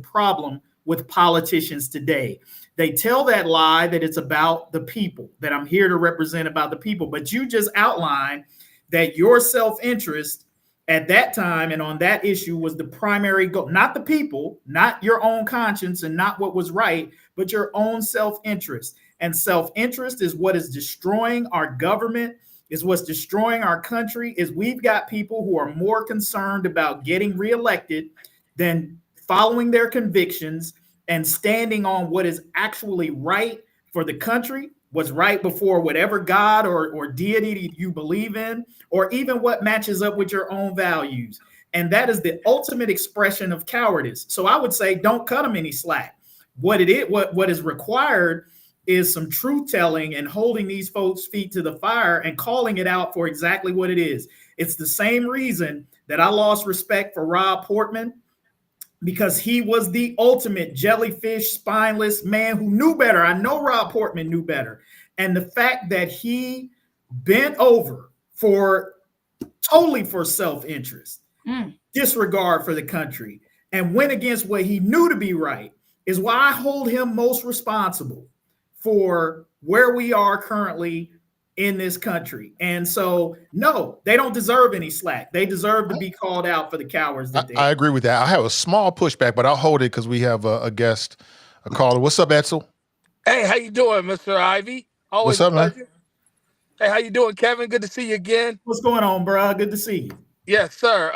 problem with politicians today. They tell that lie that it's about the people, that I'm here to represent about the people. But you just outlined that your self-interest at that time and on that issue was the primary goal, not the people, not your own conscience and not what was right, but your own self-interest. And self-interest is what is destroying our government, is what's destroying our country, is we've got people who are more concerned about getting reelected than following their convictions and standing on what is actually right for the country, what's right before whatever God or deity you believe in, or even what matches up with your own values. And that is the ultimate expression of cowardice. So I would say don't cut them any slack. What is required is some truth telling and holding these folks' feet to the fire and calling it out for exactly what it is. It's the same reason that I lost respect for Rob Portman, because he was the ultimate jellyfish, spineless man who knew better. I know Rob Portman knew better. And the fact that he bent over totally for self-interest, disregard for the country, and went against what he knew to be right is why I hold him most responsible for where we are currently in this country. And so, no, they don't deserve any slack. They deserve to be called out for the cowards that I agree with that. I have a small pushback, but I'll hold it because we have a guest, a caller. What's up, Edsel? Hey, how you doing, Mr. Ivey? Always What's up, a pleasure. man? Hey, how you doing, Kevin? Good to see you again. What's going on, bro? Good to see you. Yes, sir.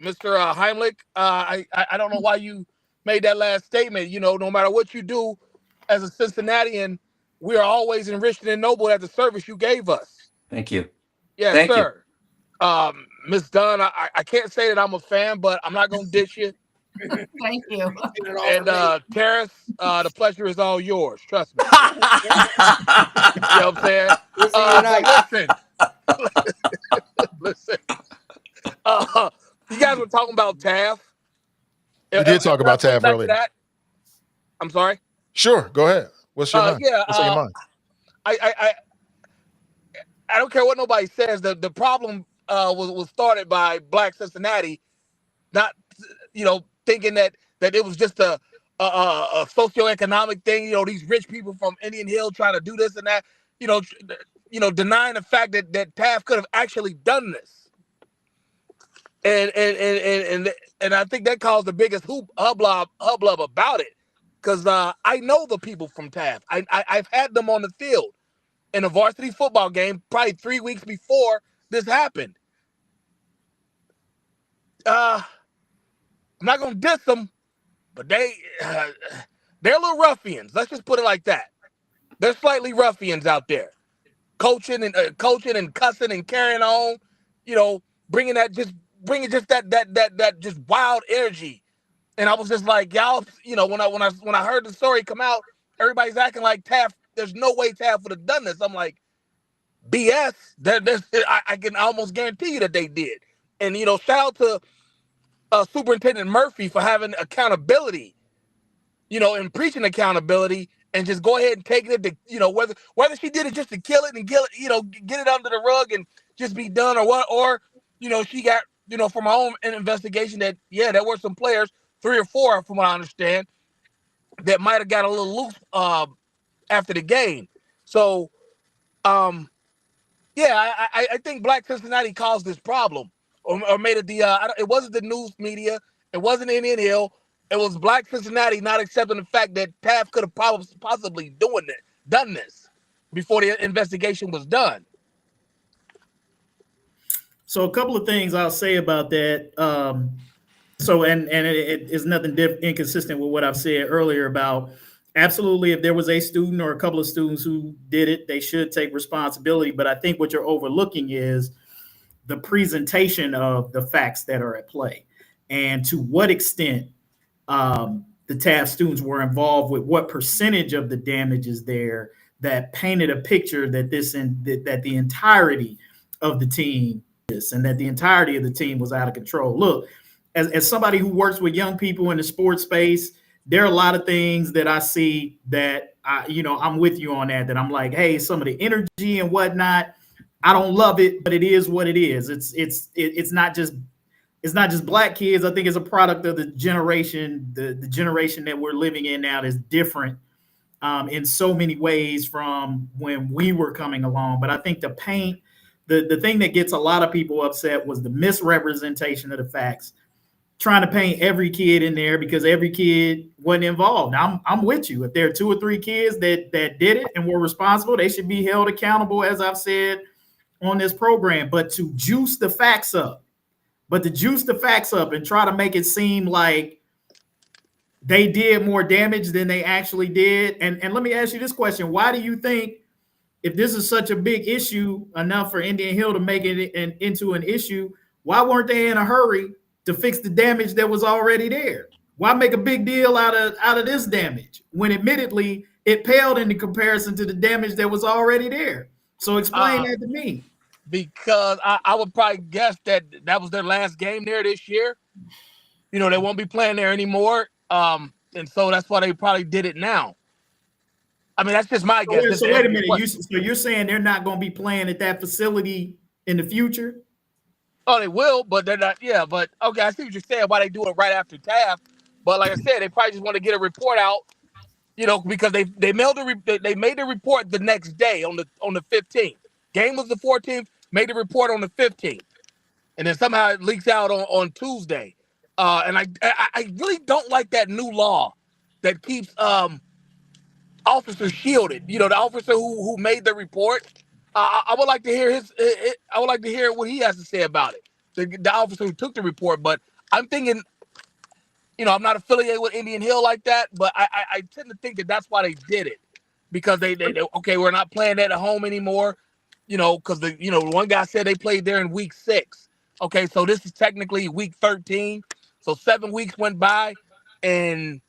Mr. Heimlich, I don't know why you made that last statement. You know, no matter what you do as a Cincinnatian, we are always enriched and ennobled at the service you gave us. Thank you. Yes, Thank sir. Miss Dunn, I can't say that I'm a fan, but I'm not going to dish you. Thank you. And Tarris, the pleasure is all yours. Trust me. You know what I'm saying? Listen. You guys were talking about Taft. We did talk about Taft earlier. I'm sorry? Sure. Go ahead. What's your mind? Yeah, What's on your mind? I don't care what nobody says. The problem was started by Black Cincinnati, not thinking that it was just a socioeconomic thing. You know, these rich people from Indian Hill trying to do this and that. Denying the fact that Taft could have actually done this, and I think that caused the biggest hubbub about it, because I know the people from Taft. I've had them on the field in a varsity football game probably 3 weeks before this happened. I'm not gonna diss them, but they're little ruffians. Let's just put it like that. They're slightly ruffians out there, coaching and cussing and carrying on. Bringing just that just wild energy. And I was just like, y'all, when I heard the story come out, everybody's acting like Taft. There's no way Taft would have done this. I'm like, BS. I can almost guarantee you that they did. And shout out to Superintendent Murphy for having accountability, and preaching accountability, and just go ahead and take it to, whether she did it just to kill it and get it under the rug and just be done, or what, or she got from her own investigation that there were some players, 3 or 4 from what I understand, that might have got a little loose after the game. So I think Black Cincinnati caused this problem, or made it it wasn't the news media, it wasn't Indian Hill, it was Black Cincinnati not accepting the fact that Taft could have possibly done this before the investigation was done. So a couple of things I'll say about that. It is nothing inconsistent with what I've said earlier about absolutely, if there was a student or a couple of students who did it, they should take responsibility. But I think what you're overlooking is the presentation of the facts that are at play, and to what extent the Taft students were involved with what percentage of the damage is there that painted a picture that that the entirety of the team and that the entirety of the team was out of control. Look, as somebody who works with young people in the sports space, there are a lot of things that I see that I'm with you on that I'm like, hey, some of the energy and whatnot, I don't love it, but it is what it is. It's not just Black kids. I think it's a product of the generation, the generation that we're living in now is different in so many ways from when we were coming along. But I think the thing that gets a lot of people upset was the misrepresentation of the facts, trying to paint every kid in there because every kid wasn't involved. Now, I'm with you. If there are 2 or 3 kids that did it and were responsible, they should be held accountable, as I've said on this program. But to juice the facts up and try to make it seem like they did more damage than they actually did. And let me ask you this question. Why do you think, if this is such a big issue enough for Indian Hill to make it into an issue, why weren't they in a hurry to fix the damage that was already there? Why make a big deal out of this damage when admittedly it paled in comparison to the damage that was already there? So explain that to me. Because I would probably guess that was their last game there this year. You know, they won't be playing there anymore. And so that's why they probably did it now. I mean, that's just my guess. So wait a minute. So you're saying they're not going to be playing at that facility in the future? Oh, they will, but they're not. Yeah, but okay, I see what you're saying. Why they do it right after Taft? But like I said, they probably just want to get a report out. You know, because they made the report the next day on the 15th. Game was the 14th. Made the report on the 15th, and then somehow it leaks out on Tuesday. And I really don't like that new law that keeps officers shielded. You know, the officer who made the report. I would like to hear I would like to hear what he has to say about it. The officer who took the report, but I'm thinking, you know, I'm not affiliated with Indian Hill like that, but I tend to think that that's why they did it, because they okay, we're not playing that at home anymore, you know, because one guy said they played there in week 6. Okay, so this is technically week 13, so 7 weeks went by, and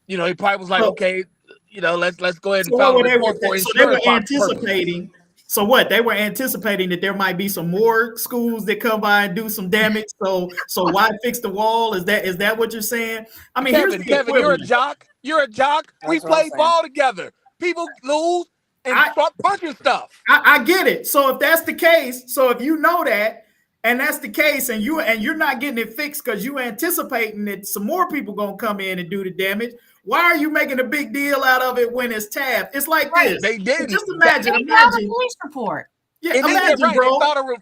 you know, he probably was like, okay, you know, let's go ahead and file a report for insurance. So they were anticipating. So what? They were anticipating that there might be some more schools that come by and do some damage. So why fix the wall? Is that what you're saying? I mean, Kevin, you're a jock. You're a jock. We played ball together. People lose and start punching stuff. I get it. So if that's the case, so if you know that, and that's the case, and you're not getting it fixed because you're anticipating that some more people gonna come in and do the damage, why are you making a big deal out of it when it's Taft? It's like this. They did. Just imagine. They filed a police report. Yeah, imagine, bro.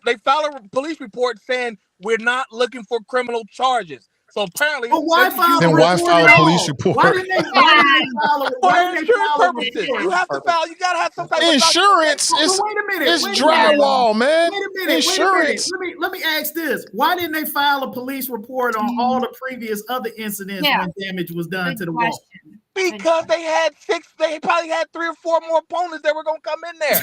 They filed a police report saying we're not looking for criminal charges. So apparently, why file a police report? Why didn't they file a purposes? You have to file. You gotta have some type of insurance. Wait a minute. It's drywall, man. Wait a minute. Insurance. Let me ask this: why didn't they file a police report on all the previous other incidents when damage was done to the wall? Because they had 6. They probably had 3 or 4 more opponents that were gonna come in there.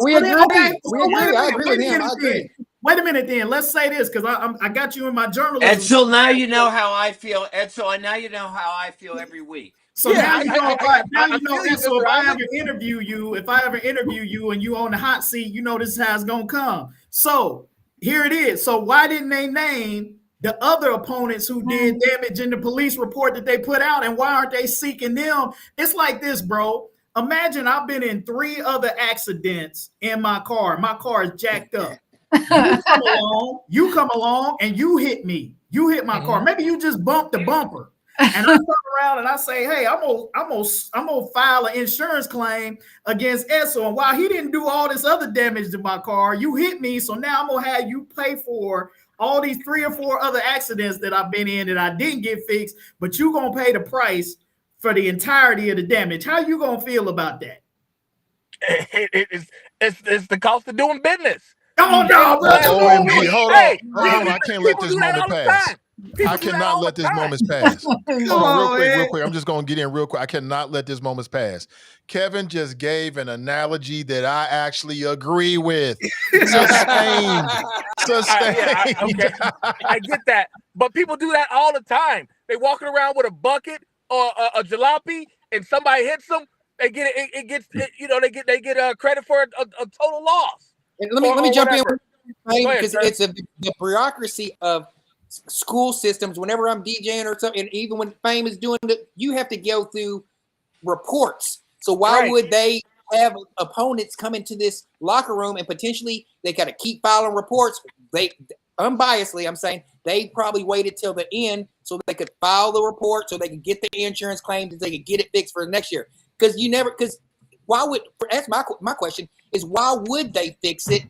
We agree. I agree with him. I agree. Wait a minute, then. Let's say this because I got you in my journalism. Edsel, now you know how I feel. Edsel, now you know how I feel every week. So now you know. So if I ever interview you, and you on the hot seat, you know this is how it's gonna come. So here it is. So why didn't they name the other opponents who did damage in the police report that they put out, and why aren't they seeking them? It's like this, bro. Imagine I've been in 3 other accidents in my car. My car is jacked up. You come along and you hit me. You hit my car. Maybe you just bumped the bumper. And I turn around and I say, hey, I'm gonna file an insurance claim against Edsel. And while he didn't do all this other damage to my car, you hit me. So now I'm gonna have you pay for all these 3 or 4 other accidents that I've been in that I didn't get fixed, but you gonna pay the price for the entirety of the damage. How you gonna feel about that? It's the cost of doing business. Oh, no, OMG, hold on. I can't let this moment pass. I cannot let this moment pass. Real quick. I'm just going to get in real quick. I cannot let this moment pass. Kevin just gave an analogy that I actually agree with. Sustained. Okay. I get that. But people do that all the time. They walking around with a bucket or a jalopy, and somebody hits them. They get they get credit for a total loss. And let me jump in because it's the bureaucracy of school systems. Whenever I'm DJing or something, and even when Fame is doing it, you have to go through reports. So why would they have opponents come into this locker room and potentially they got to keep filing reports? They unbiasedly, I'm saying they probably waited till the end so they could file the report so they could get the insurance claims and they could get it fixed for the next year. Because why would that's my question is why would they fix it?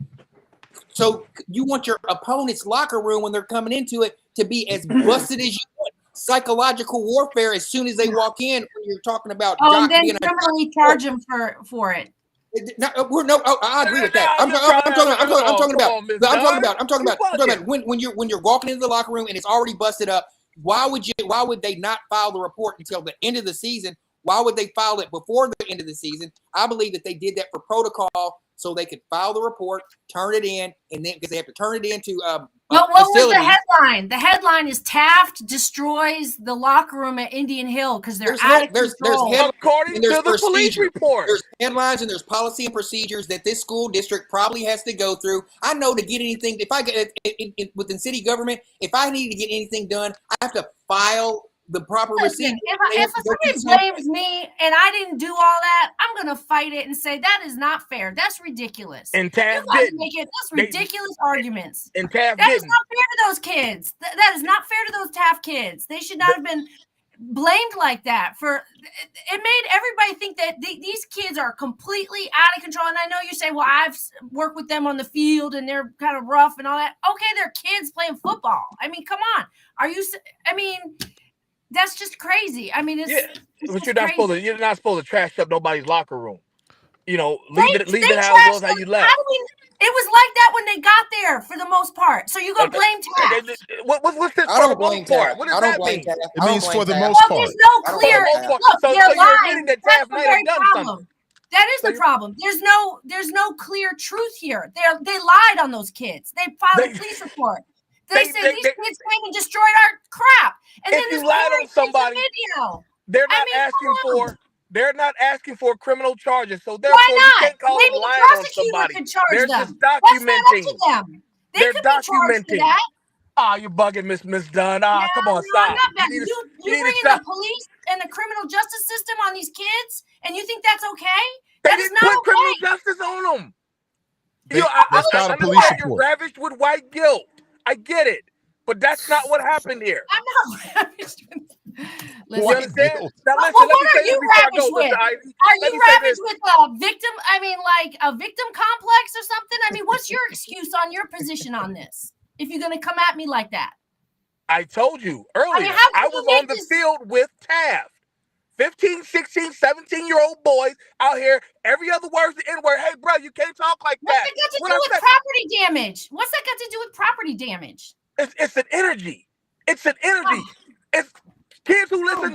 So you want your opponent's locker room when they're coming into it to be as busted as you want. Psychological warfare as soon as they walk in when you're talking about and then criminally charge them for it. I agree with that. I'm talking about when you're walking into the locker room and it's already busted up. Why would they not file the report until the end of the season Why would they file it before the end of the season? I believe that they did that for protocol so they could file the report, turn it in, and then because they have to turn it into what was the headline? The headline is Taft destroys the locker room at Indian Hill because they're out of control. According to the police report. There's headlines and there's policy and procedures that this school district probably has to go through. I know to get anything, if I get within city government, if I need to get anything done, I have to file the proper receipt. If somebody blames me and I didn't do all that, I'm going to fight it and say that is not fair. That's ridiculous. And Taft didn't. That's ridiculous arguments. And Taft that is not fair to those kids. That is not fair to those Taft kids. They should not have been blamed like that. It made everybody think that these kids are completely out of control. And I know you say, well, I've worked with them on the field and they're kind of rough and all that. Okay, they're kids playing football. I mean, come on. That's just crazy. I mean, but you're not supposed to trash up nobody's locker room. You know, leave it how it was, how you left. It was like that when they got there for the most part. So you're gonna blame Taft? What's this? I don't blame Taft. What does that mean? It means for the most part. There's no clear. So you're admitting that Taft might have done something. That is the problem. There's no clear truth here. They lied on those kids. They filed a police report. They said these kids came and destroyed our crap. And then you lied on somebody, they're not asking for criminal charges. So therefore, you can't call them lying on somebody. They're just documenting. They're documenting. You're bugging Miss Dunn. Come on, stop. You bringing the police and the criminal justice system on these kids, and you think that's okay? They didn't put criminal justice on them. That's not a police report. You're ravished with white guilt. I get it, but that's not what happened here. I'm not ravished with. You understand? Now, what are you ravished with? Are you ravished with a victim? I mean, like a victim complex or something? I mean, what's your excuse on your position on this? If you're going to come at me like that. I told you earlier, I was on the field with Taft. 15, 16, 17-year-old boys out here, every other word's the N-word. Hey, bro, you can't talk like that. What's that got to do with property damage? What's that got to do with property damage? It's an energy. It's an energy. It's kids who listen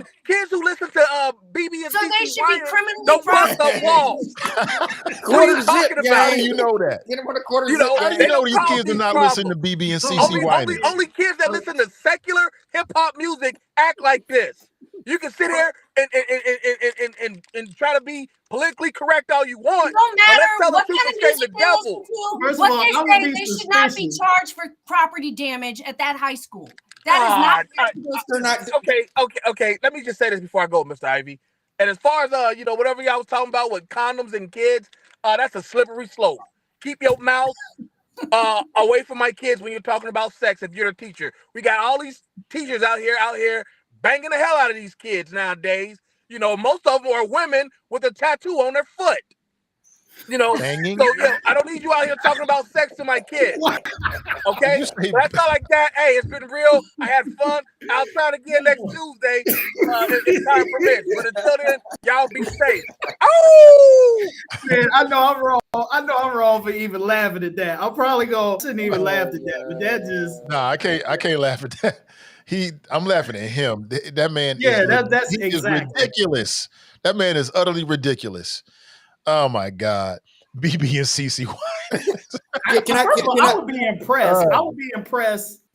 to BB and so CC they should be criminally don't bust up walls. What are you talking about? You know that. You know these kids are not listening to BB and CC. Only kids that listen to secular hip hop music act like this. You can sit here and try to be politically correct all you want. It don't matter what kind of music the devil. What they should not be charged for property damage at that high school. That is not. Okay. Let me just say this before I go, Mr. Ivey. And as far as whatever y'all was talking about with condoms and kids, that's a slippery slope. Keep your mouth away from my kids when you're talking about sex. If you're a teacher, we got all these teachers out here banging the hell out of these kids nowadays. Most of them are women with a tattoo on their foot. Banging? So I don't need you out here talking about sex to my kids. Okay? That's not like that. Hey, it's been real. I had fun. I'll try it again next Tuesday if time permits. But until then, y'all be safe. Oh! Man, I know I'm wrong for even laughing at that. I'm probably shouldn't even laugh at that, but that just I can't laugh at that. I'm laughing at him. That man that's is ridiculous. That man is utterly ridiculous. Oh my God. BB and CC. I would be impressed.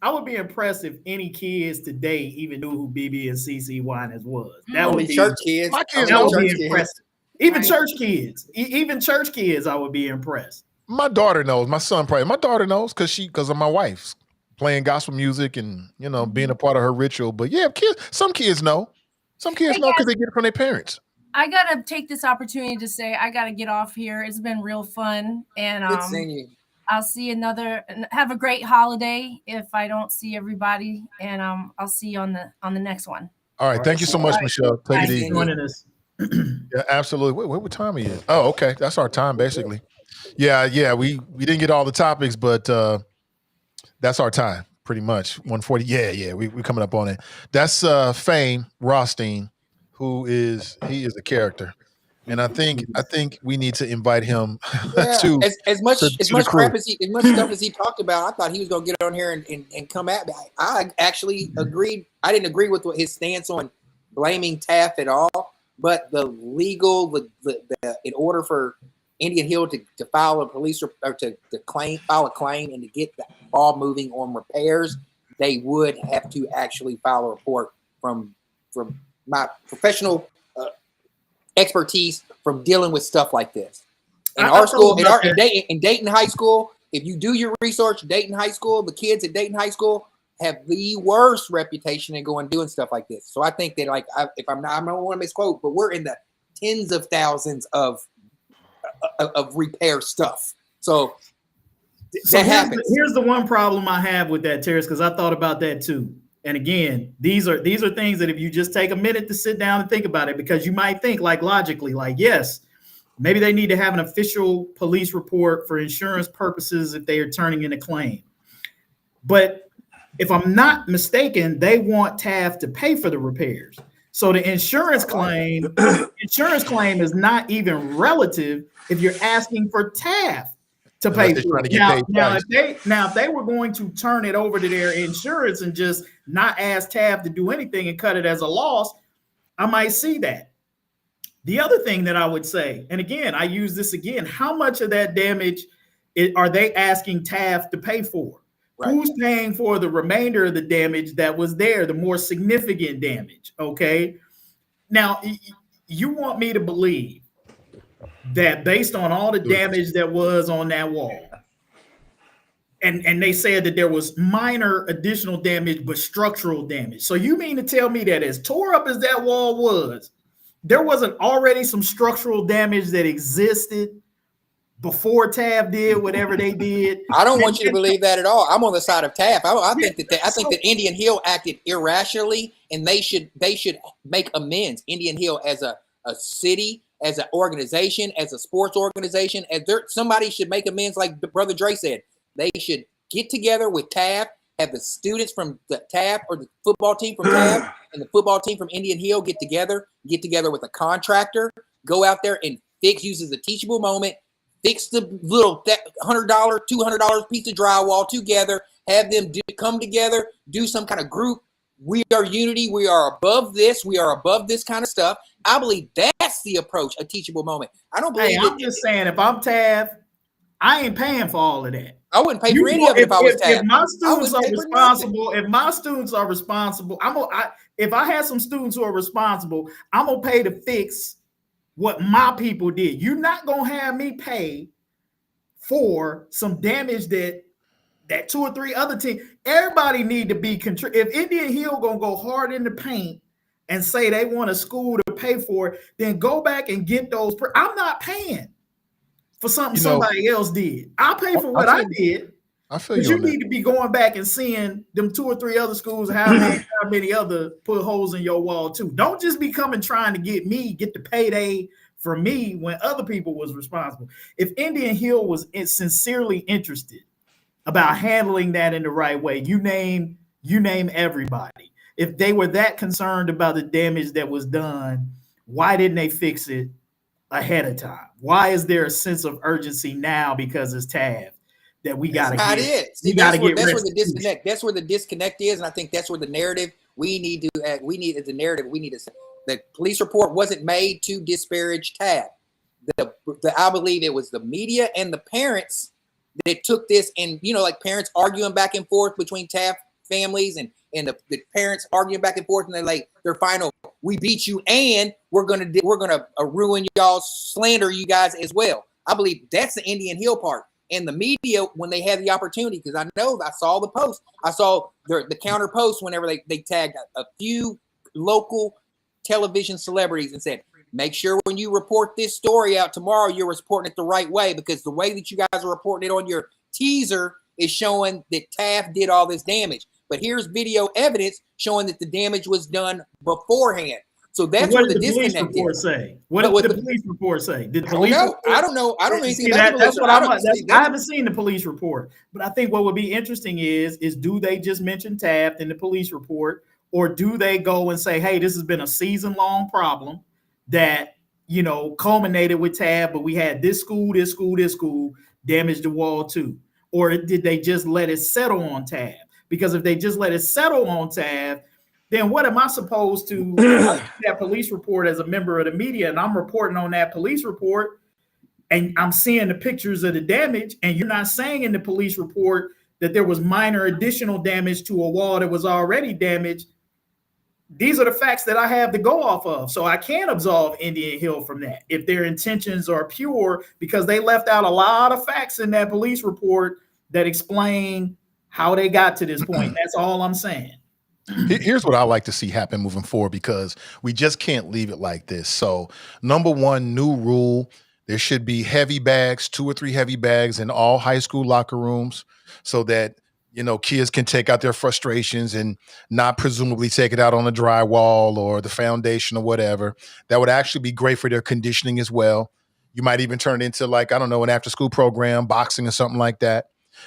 I would be impressed if any kids today even knew who BB and CC Winans was. That would be church kids. My kids that would be impressive. Even church kids. Even church kids, I would be impressed. My daughter knows. My son probably. My daughter knows because of my wife's playing gospel music and being a part of her ritual. But yeah, some kids know. Some kids know because they get it from their parents. I gotta take this opportunity to say I gotta get off here. It's been real fun, and good seeing you. I'll see have a great holiday if I don't see everybody, and I'll see you on the next one. All right, thank you so much, Michelle. Take it easy. Joining us. Yeah, absolutely. What time are you? Oh, okay, that's our time basically. Yeah. We didn't get all the topics, but that's our time pretty much. 1:40. Yeah. We coming up on it. That's Fame Rothstein. He is a character, and I think we need to invite him to as much stuff as he talked about. I thought he was going to get on here and come at me. I actually agreed. I didn't agree with his stance on blaming Taft at all, but the legal, in order for Indian Hill to file a police or to file a claim and to get the ball moving on repairs, they would have to actually file a report from my professional expertise from dealing with stuff like this. In our school, in Dayton High School, if you do your research, Dayton High School, the kids at Dayton High School have the worst reputation in going doing stuff like this. So I think that, like, I don't want to misquote, but we're in the tens of thousands of repair stuff. So that happens. Here's the one problem I have with that, Tarris, because I thought about that too. And again, these are things that if you just take a minute to sit down and think about it, because you might think, like, logically, like, yes, maybe they need to have an official police report for insurance purposes if they are turning in a claim. But if I'm not mistaken, they want TAF to pay for the repairs. So the insurance claim is not even relative if you're asking for TAF to pay for it. Now, if they were going to turn it over to their insurance and just not ask TAF to do anything and cut it as a loss, I might see that. The other thing that I would say, and again, I use this again, how much of that damage are they asking TAF to pay for? Right. Who's paying for the remainder of the damage that was there, the more significant damage? Okay. Now, you want me to believe that based on all the damage that was on that wall, and they said that there was minor additional damage, but structural damage. So you mean to tell me that as tore up as that wall was, there wasn't already some structural damage that existed before TAF did whatever they did? I don't want you to believe that at all. I'm on the side of TAF. I think that Indian Hill acted irrationally, and they should make amends. Indian Hill as a city, as an organization, as a sports organization, somebody should make amends. Like Brother Dre said, they should get together with TAF, have the students from the TAF or the football team from TAF and the football team from Indian Hill get together with a contractor, go out there and use as a teachable moment, fix the little $100, $200 piece of drywall together, have them come together, do some kind of group. We are unity. We are above this. We are above this kind of stuff. I believe that's the approach, a teachable moment. I don't believe I'm just saying, if I'm TAF, I ain't paying for all of that. I wouldn't pay for any of it if I was TAF. If my students are responsible, if I had some students who are responsible, I'm gonna pay to fix what my people did. You're not gonna have me pay for some damage that two or three other teams. Everybody need to be if Indian Hill gonna go hard in the paint and say they want a school to pay for it, then go back and get those. I'm not paying for something somebody else did. I'll pay for what I did. I feel but you need to be going back and seeing them two or three other schools, how many other put holes in your wall too. Don't just be coming trying to get the payday for me when other people was responsible. If Indian Hill was sincerely interested about handling that in the right way, you name everybody. If they were that concerned about the damage that was done, why didn't they fix it ahead of time? Why is there a sense of urgency now because it's TAF that we got to get? That's where the disconnect. That's where the disconnect is, and I think that's where the narrative we need as a narrative. We need to say the police report wasn't made to disparage TAF. I believe it was the media and the parents that took this, and like parents arguing back and forth between TAF families and the parents arguing back and forth, and they're like, their final, we beat you, and we're gonna ruin y'all, slander you guys as well. I believe that's the Indian Hill part, and the media when they had the opportunity, because I saw the post, I saw the counter post whenever they tagged a few local television celebrities and said, make sure when you report this story out tomorrow, you're reporting it the right way, because the way that you guys are reporting it on your teaser is showing that TAF did all this damage. But here's video evidence showing that the damage was done beforehand. So that's what the disconnect is. What did the police report say? Did the police I don't know. I don't know anything about that's what I haven't seen the police report. But I think what would be interesting is do they just mention TAF in the police report, or do they go and say, hey, this has been a season-long problem that culminated with TAF, but we had this school damaged the wall too? Or did they just let it settle on TAF? Because if they just let it settle on TAF, then what am I supposed to that police report as a member of the media? And I'm reporting on that police report, and I'm seeing the pictures of the damage, and you're not saying in the police report that there was minor additional damage to a wall that was already damaged. These are the facts that I have to go off of. So I can't absolve Indian Hill from that if their intentions are pure, because they left out a lot of facts in that police report that explain how they got to this point. That's all I'm saying. Here's what I like to see happen moving forward, because we just can't leave it like this. So number one, new rule, there should be heavy bags, 2 or 3 heavy bags in all high school locker rooms, so that, you know, kids can take out their frustrations and not presumably take it out on the drywall or the foundation or whatever. That would actually be great for their conditioning as well. You might even turn it into, like, I don't know, an after school program, boxing or something like that.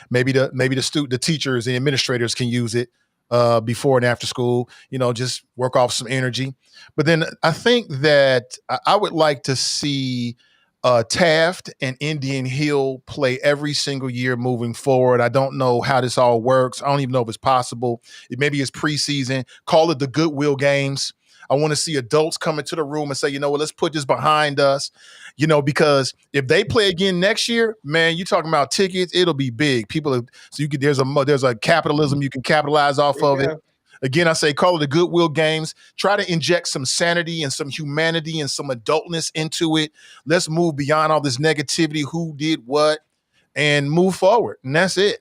Maybe the teachers and administrators can use it before and after school, you know, just work off some energy. But then I think that I would like to see Taft and Indian Hill play every single year moving forward. I don't know how this all works. I don't even know if it's possible. Maybe it's preseason. Call it the Goodwill Games. I want to see adults come into the room and say, you know what, let's put this behind us. You know, because if they play again next year, man, you're talking about tickets, it'll be big. There's a capitalism you can capitalize off of it. Again, I say call it the Goodwill Games. Try to inject some sanity and some humanity and some adultness into it. Let's move beyond all this negativity, who did what, and move forward. And that's it.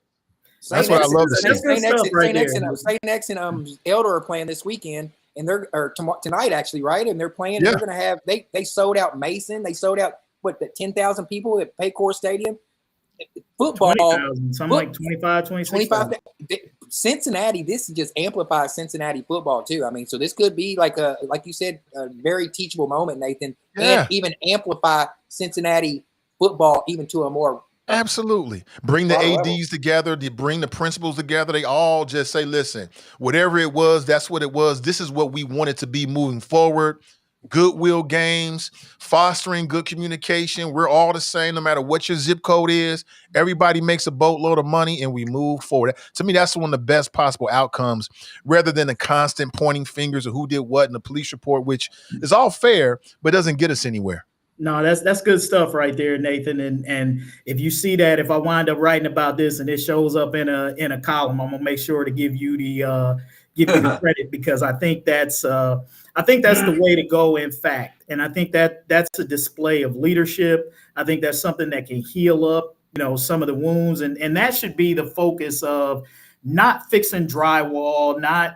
That's what I love to see. St. X and Elder are playing this weekend, and they're tonight actually, right? And they're playing. Yeah. And they're going to have they sold out Mason. They sold out 10,000 people at Paycor Stadium. Football, 20,000, something like 25, 26,000. Cincinnati, this just amplifies Cincinnati football too. I mean, so this could be like you said, a very teachable moment, Nathan, and even amplify Cincinnati football even to a more. Absolutely. Bring the ADs together, bring the principals together. They all just say, listen, whatever it was, that's what it was. This is what we want it to be moving forward. Goodwill Games, fostering good communication. We're all the same, no matter what your zip code is. Everybody makes a boatload of money and we move forward. To me, that's one of the best possible outcomes, rather than the constant pointing fingers of who did what in the police report, which is all fair, but doesn't get us anywhere. No, that's good stuff right there, Nathan. And if you see that, if I wind up writing about this and it shows up in a column, I'm gonna make sure to give you the credit, because I think that's the way to go, in fact. And I think that's a display of leadership. I think that's something that can heal up, you know, some of the wounds, and that should be the focus of not fixing drywall, not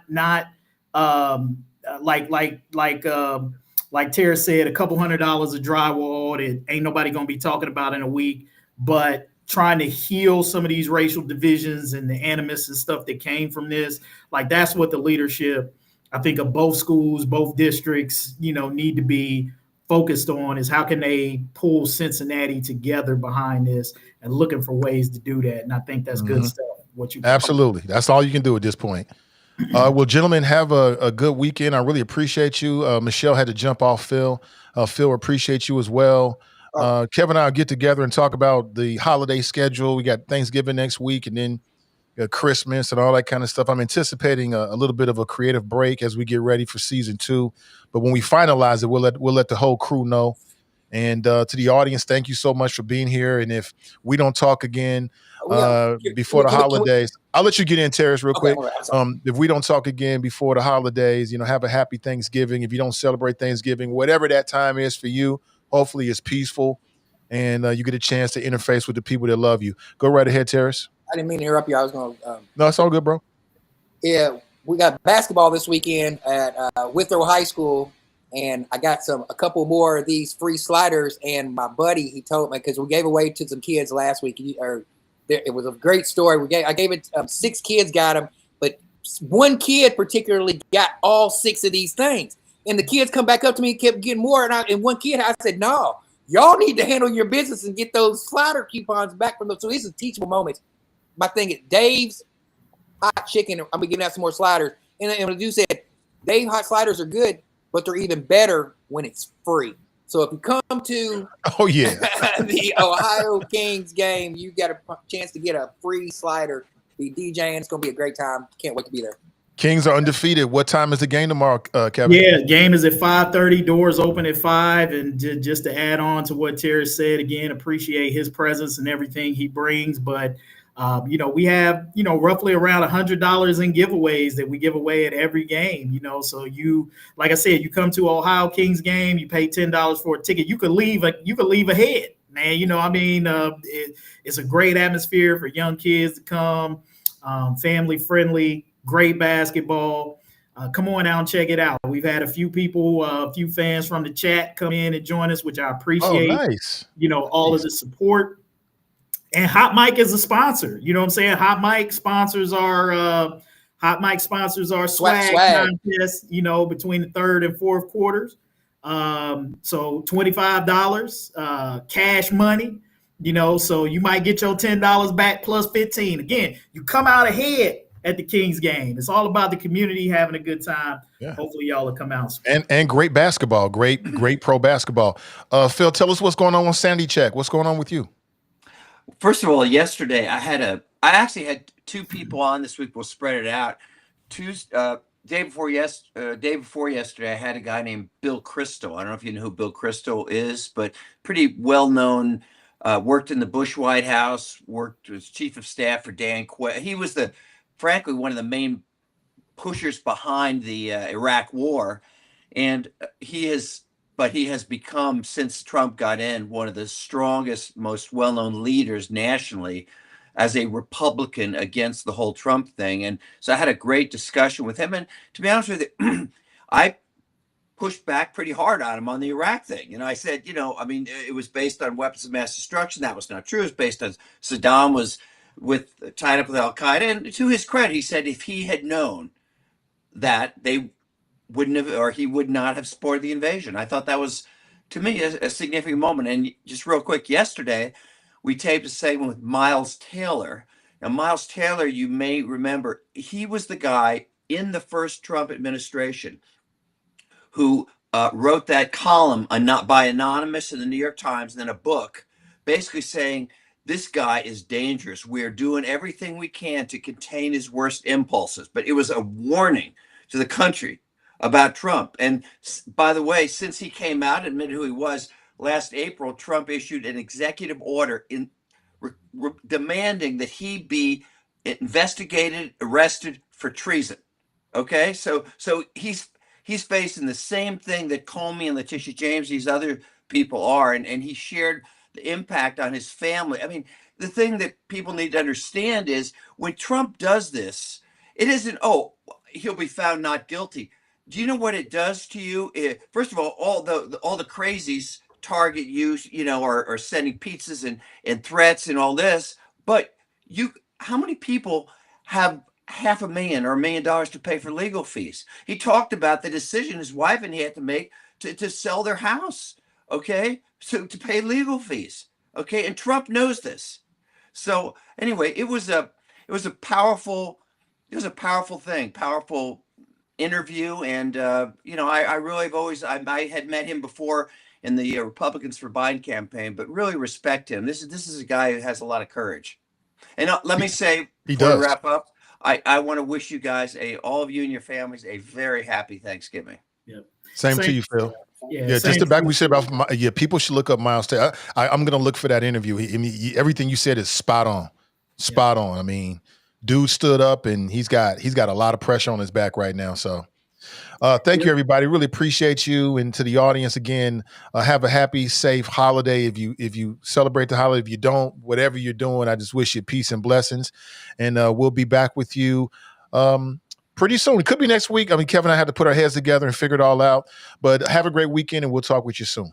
like Tarris said, a couple $100 of drywall that ain't nobody gonna be talking about in a week, but trying to heal some of these racial divisions and the animus and stuff that came from this. Like, that's what the leadership, I think, of both schools, both districts, you know, need to be focused on, is how can they pull Cincinnati together behind this, and looking for ways to do that. And I think that's good stuff. Absolutely. That's all you can do at this point. Well, gentlemen, have a good weekend. I really appreciate you. Michelle had to jump off Phil. Phil, appreciate you as well. Kevin and I will get together and talk about the holiday schedule. We got Thanksgiving next week, and then Christmas and all that kind of stuff. I'm anticipating a little bit of a creative break as we get ready for season 2. But when we finalize it, we'll let the whole crew know. And to the audience, thank you so much for being here. And if we don't talk again before the holidays, I'll let you get in, Tarris, real quick. If we don't talk again before the holidays, you know, have a happy Thanksgiving. If you don't celebrate Thanksgiving, whatever that time is for you, hopefully it's peaceful and you get a chance to interface with the people that love you. Go right ahead, Tarris. I didn't mean to interrupt you. I was going to. No, it's all good, bro. Yeah, we got basketball this weekend at Withrow High School, and I got a couple more of these free sliders. And my buddy, he told me, because we gave away to some kids last week. It was a great story. I gave it 6 kids got them, but one kid particularly got all 6 of these things. And the kids come back up to me and kept getting more. And one kid, I said, no, y'all need to handle your business and get those slider coupons back from them. So these are teachable moments. My thing is Dave's Hot Chicken. I'm giving out some more sliders. And the dude said, Dave Hot Sliders are good, but they're even better when it's free. So if you come to the Ohio Kings game, you got a chance to get a free slider. Be DJing. It's going to be a great time. Can't wait to be there. Kings are undefeated. What time is the game tomorrow, Kevin? Yeah, game is at 5:30. Doors open at 5. And just to add on to what Tarris said, again, appreciate his presence and everything he brings. But we have roughly around $100 in giveaways that we give away at every game. So like I said, you come to Ohio Kings game, you pay $10 for a ticket. You could leave ahead, man. It's a great atmosphere for young kids to come, family friendly, great basketball. Come on out and check it out. We've had a few people, a few fans from the chat come in and join us, which I appreciate. Oh, nice. All of the support. And Hot Mic is a sponsor. You know what I'm saying? Hot Mic sponsors our swag contest, between the third and fourth quarters. So $25 cash money, so you might get your $10 back plus 15. Again, you come out ahead at the Kings game. It's all about the community having a good time. Yeah. Hopefully y'all will come out. And great basketball, great pro basketball. Phil, tell us what's going on with Sandy Check. What's going on with you? First of all, yesterday I actually had two people on this week. We'll spread it out. Day before yesterday, I had a guy named Bill Crystal. I don't know if you know who Bill Crystal is, but pretty well known. Worked in the Bush White House. Worked as chief of staff for Dan Quayle. He was frankly, one of the main pushers behind the Iraq War, and he has become, since Trump got in, one of the strongest, most well-known leaders nationally as a Republican against the whole Trump thing. And so I had a great discussion with him. And to be honest with you, I pushed back pretty hard on him on the Iraq thing. I said, it was based on weapons of mass destruction. That was not true. It was based on Saddam was tied up with Al-Qaeda. And to his credit, he said if he had known that they wouldn't have, or he would not have supported the invasion. I thought that was, to me, a significant moment. And just real quick, yesterday, we taped a segment with Miles Taylor. Now, Miles Taylor, you may remember, he was the guy in the first Trump administration who wrote that column by Anonymous in the New York Times, and then a book basically saying, this guy is dangerous. We're doing everything we can to contain his worst impulses. But it was a warning to the country about Trump. And by the way, since he came out and admitted who he was, last April, Trump issued an executive order demanding that he be investigated, arrested for treason. Okay, so he's facing the same thing that Comey and Letitia James, these other people are, and he shared the impact on his family. I mean, the thing that people need to understand is when Trump does this, it isn't, he'll be found not guilty. Do you know what it does to you? First of all the crazies target you, are sending pizzas and threats and all this. But how many people have $500,000 or $1 million to pay for legal fees? He talked about the decision his wife and he had to make to sell their house. Okay, so to pay legal fees. Okay, and Trump knows this. So anyway, it was a powerful thing, powerful interview, and I really have always I had met him before in the Republicans for Biden campaign, but really respect him. This is a guy who has a lot of courage. And let me say, before we wrap up, I want to wish you guys, all of you and your families, a very happy Thanksgiving. Yep. Same to you, Phil. Yeah, just the back we said about people should look up Miles Taylor. I'm going to look for that interview. Everything you said is spot on. I mean, dude stood up and he's got a lot of pressure on his back right now. So thank you, everybody. Really appreciate you. And to the audience again, have a happy, safe holiday. If you celebrate the holiday, if you don't, whatever you're doing, I just wish you peace and blessings. And we'll be back with you pretty soon. It could be next week. I mean, Kevin and I had to put our heads together and figure it all out. But have a great weekend, and we'll talk with you soon.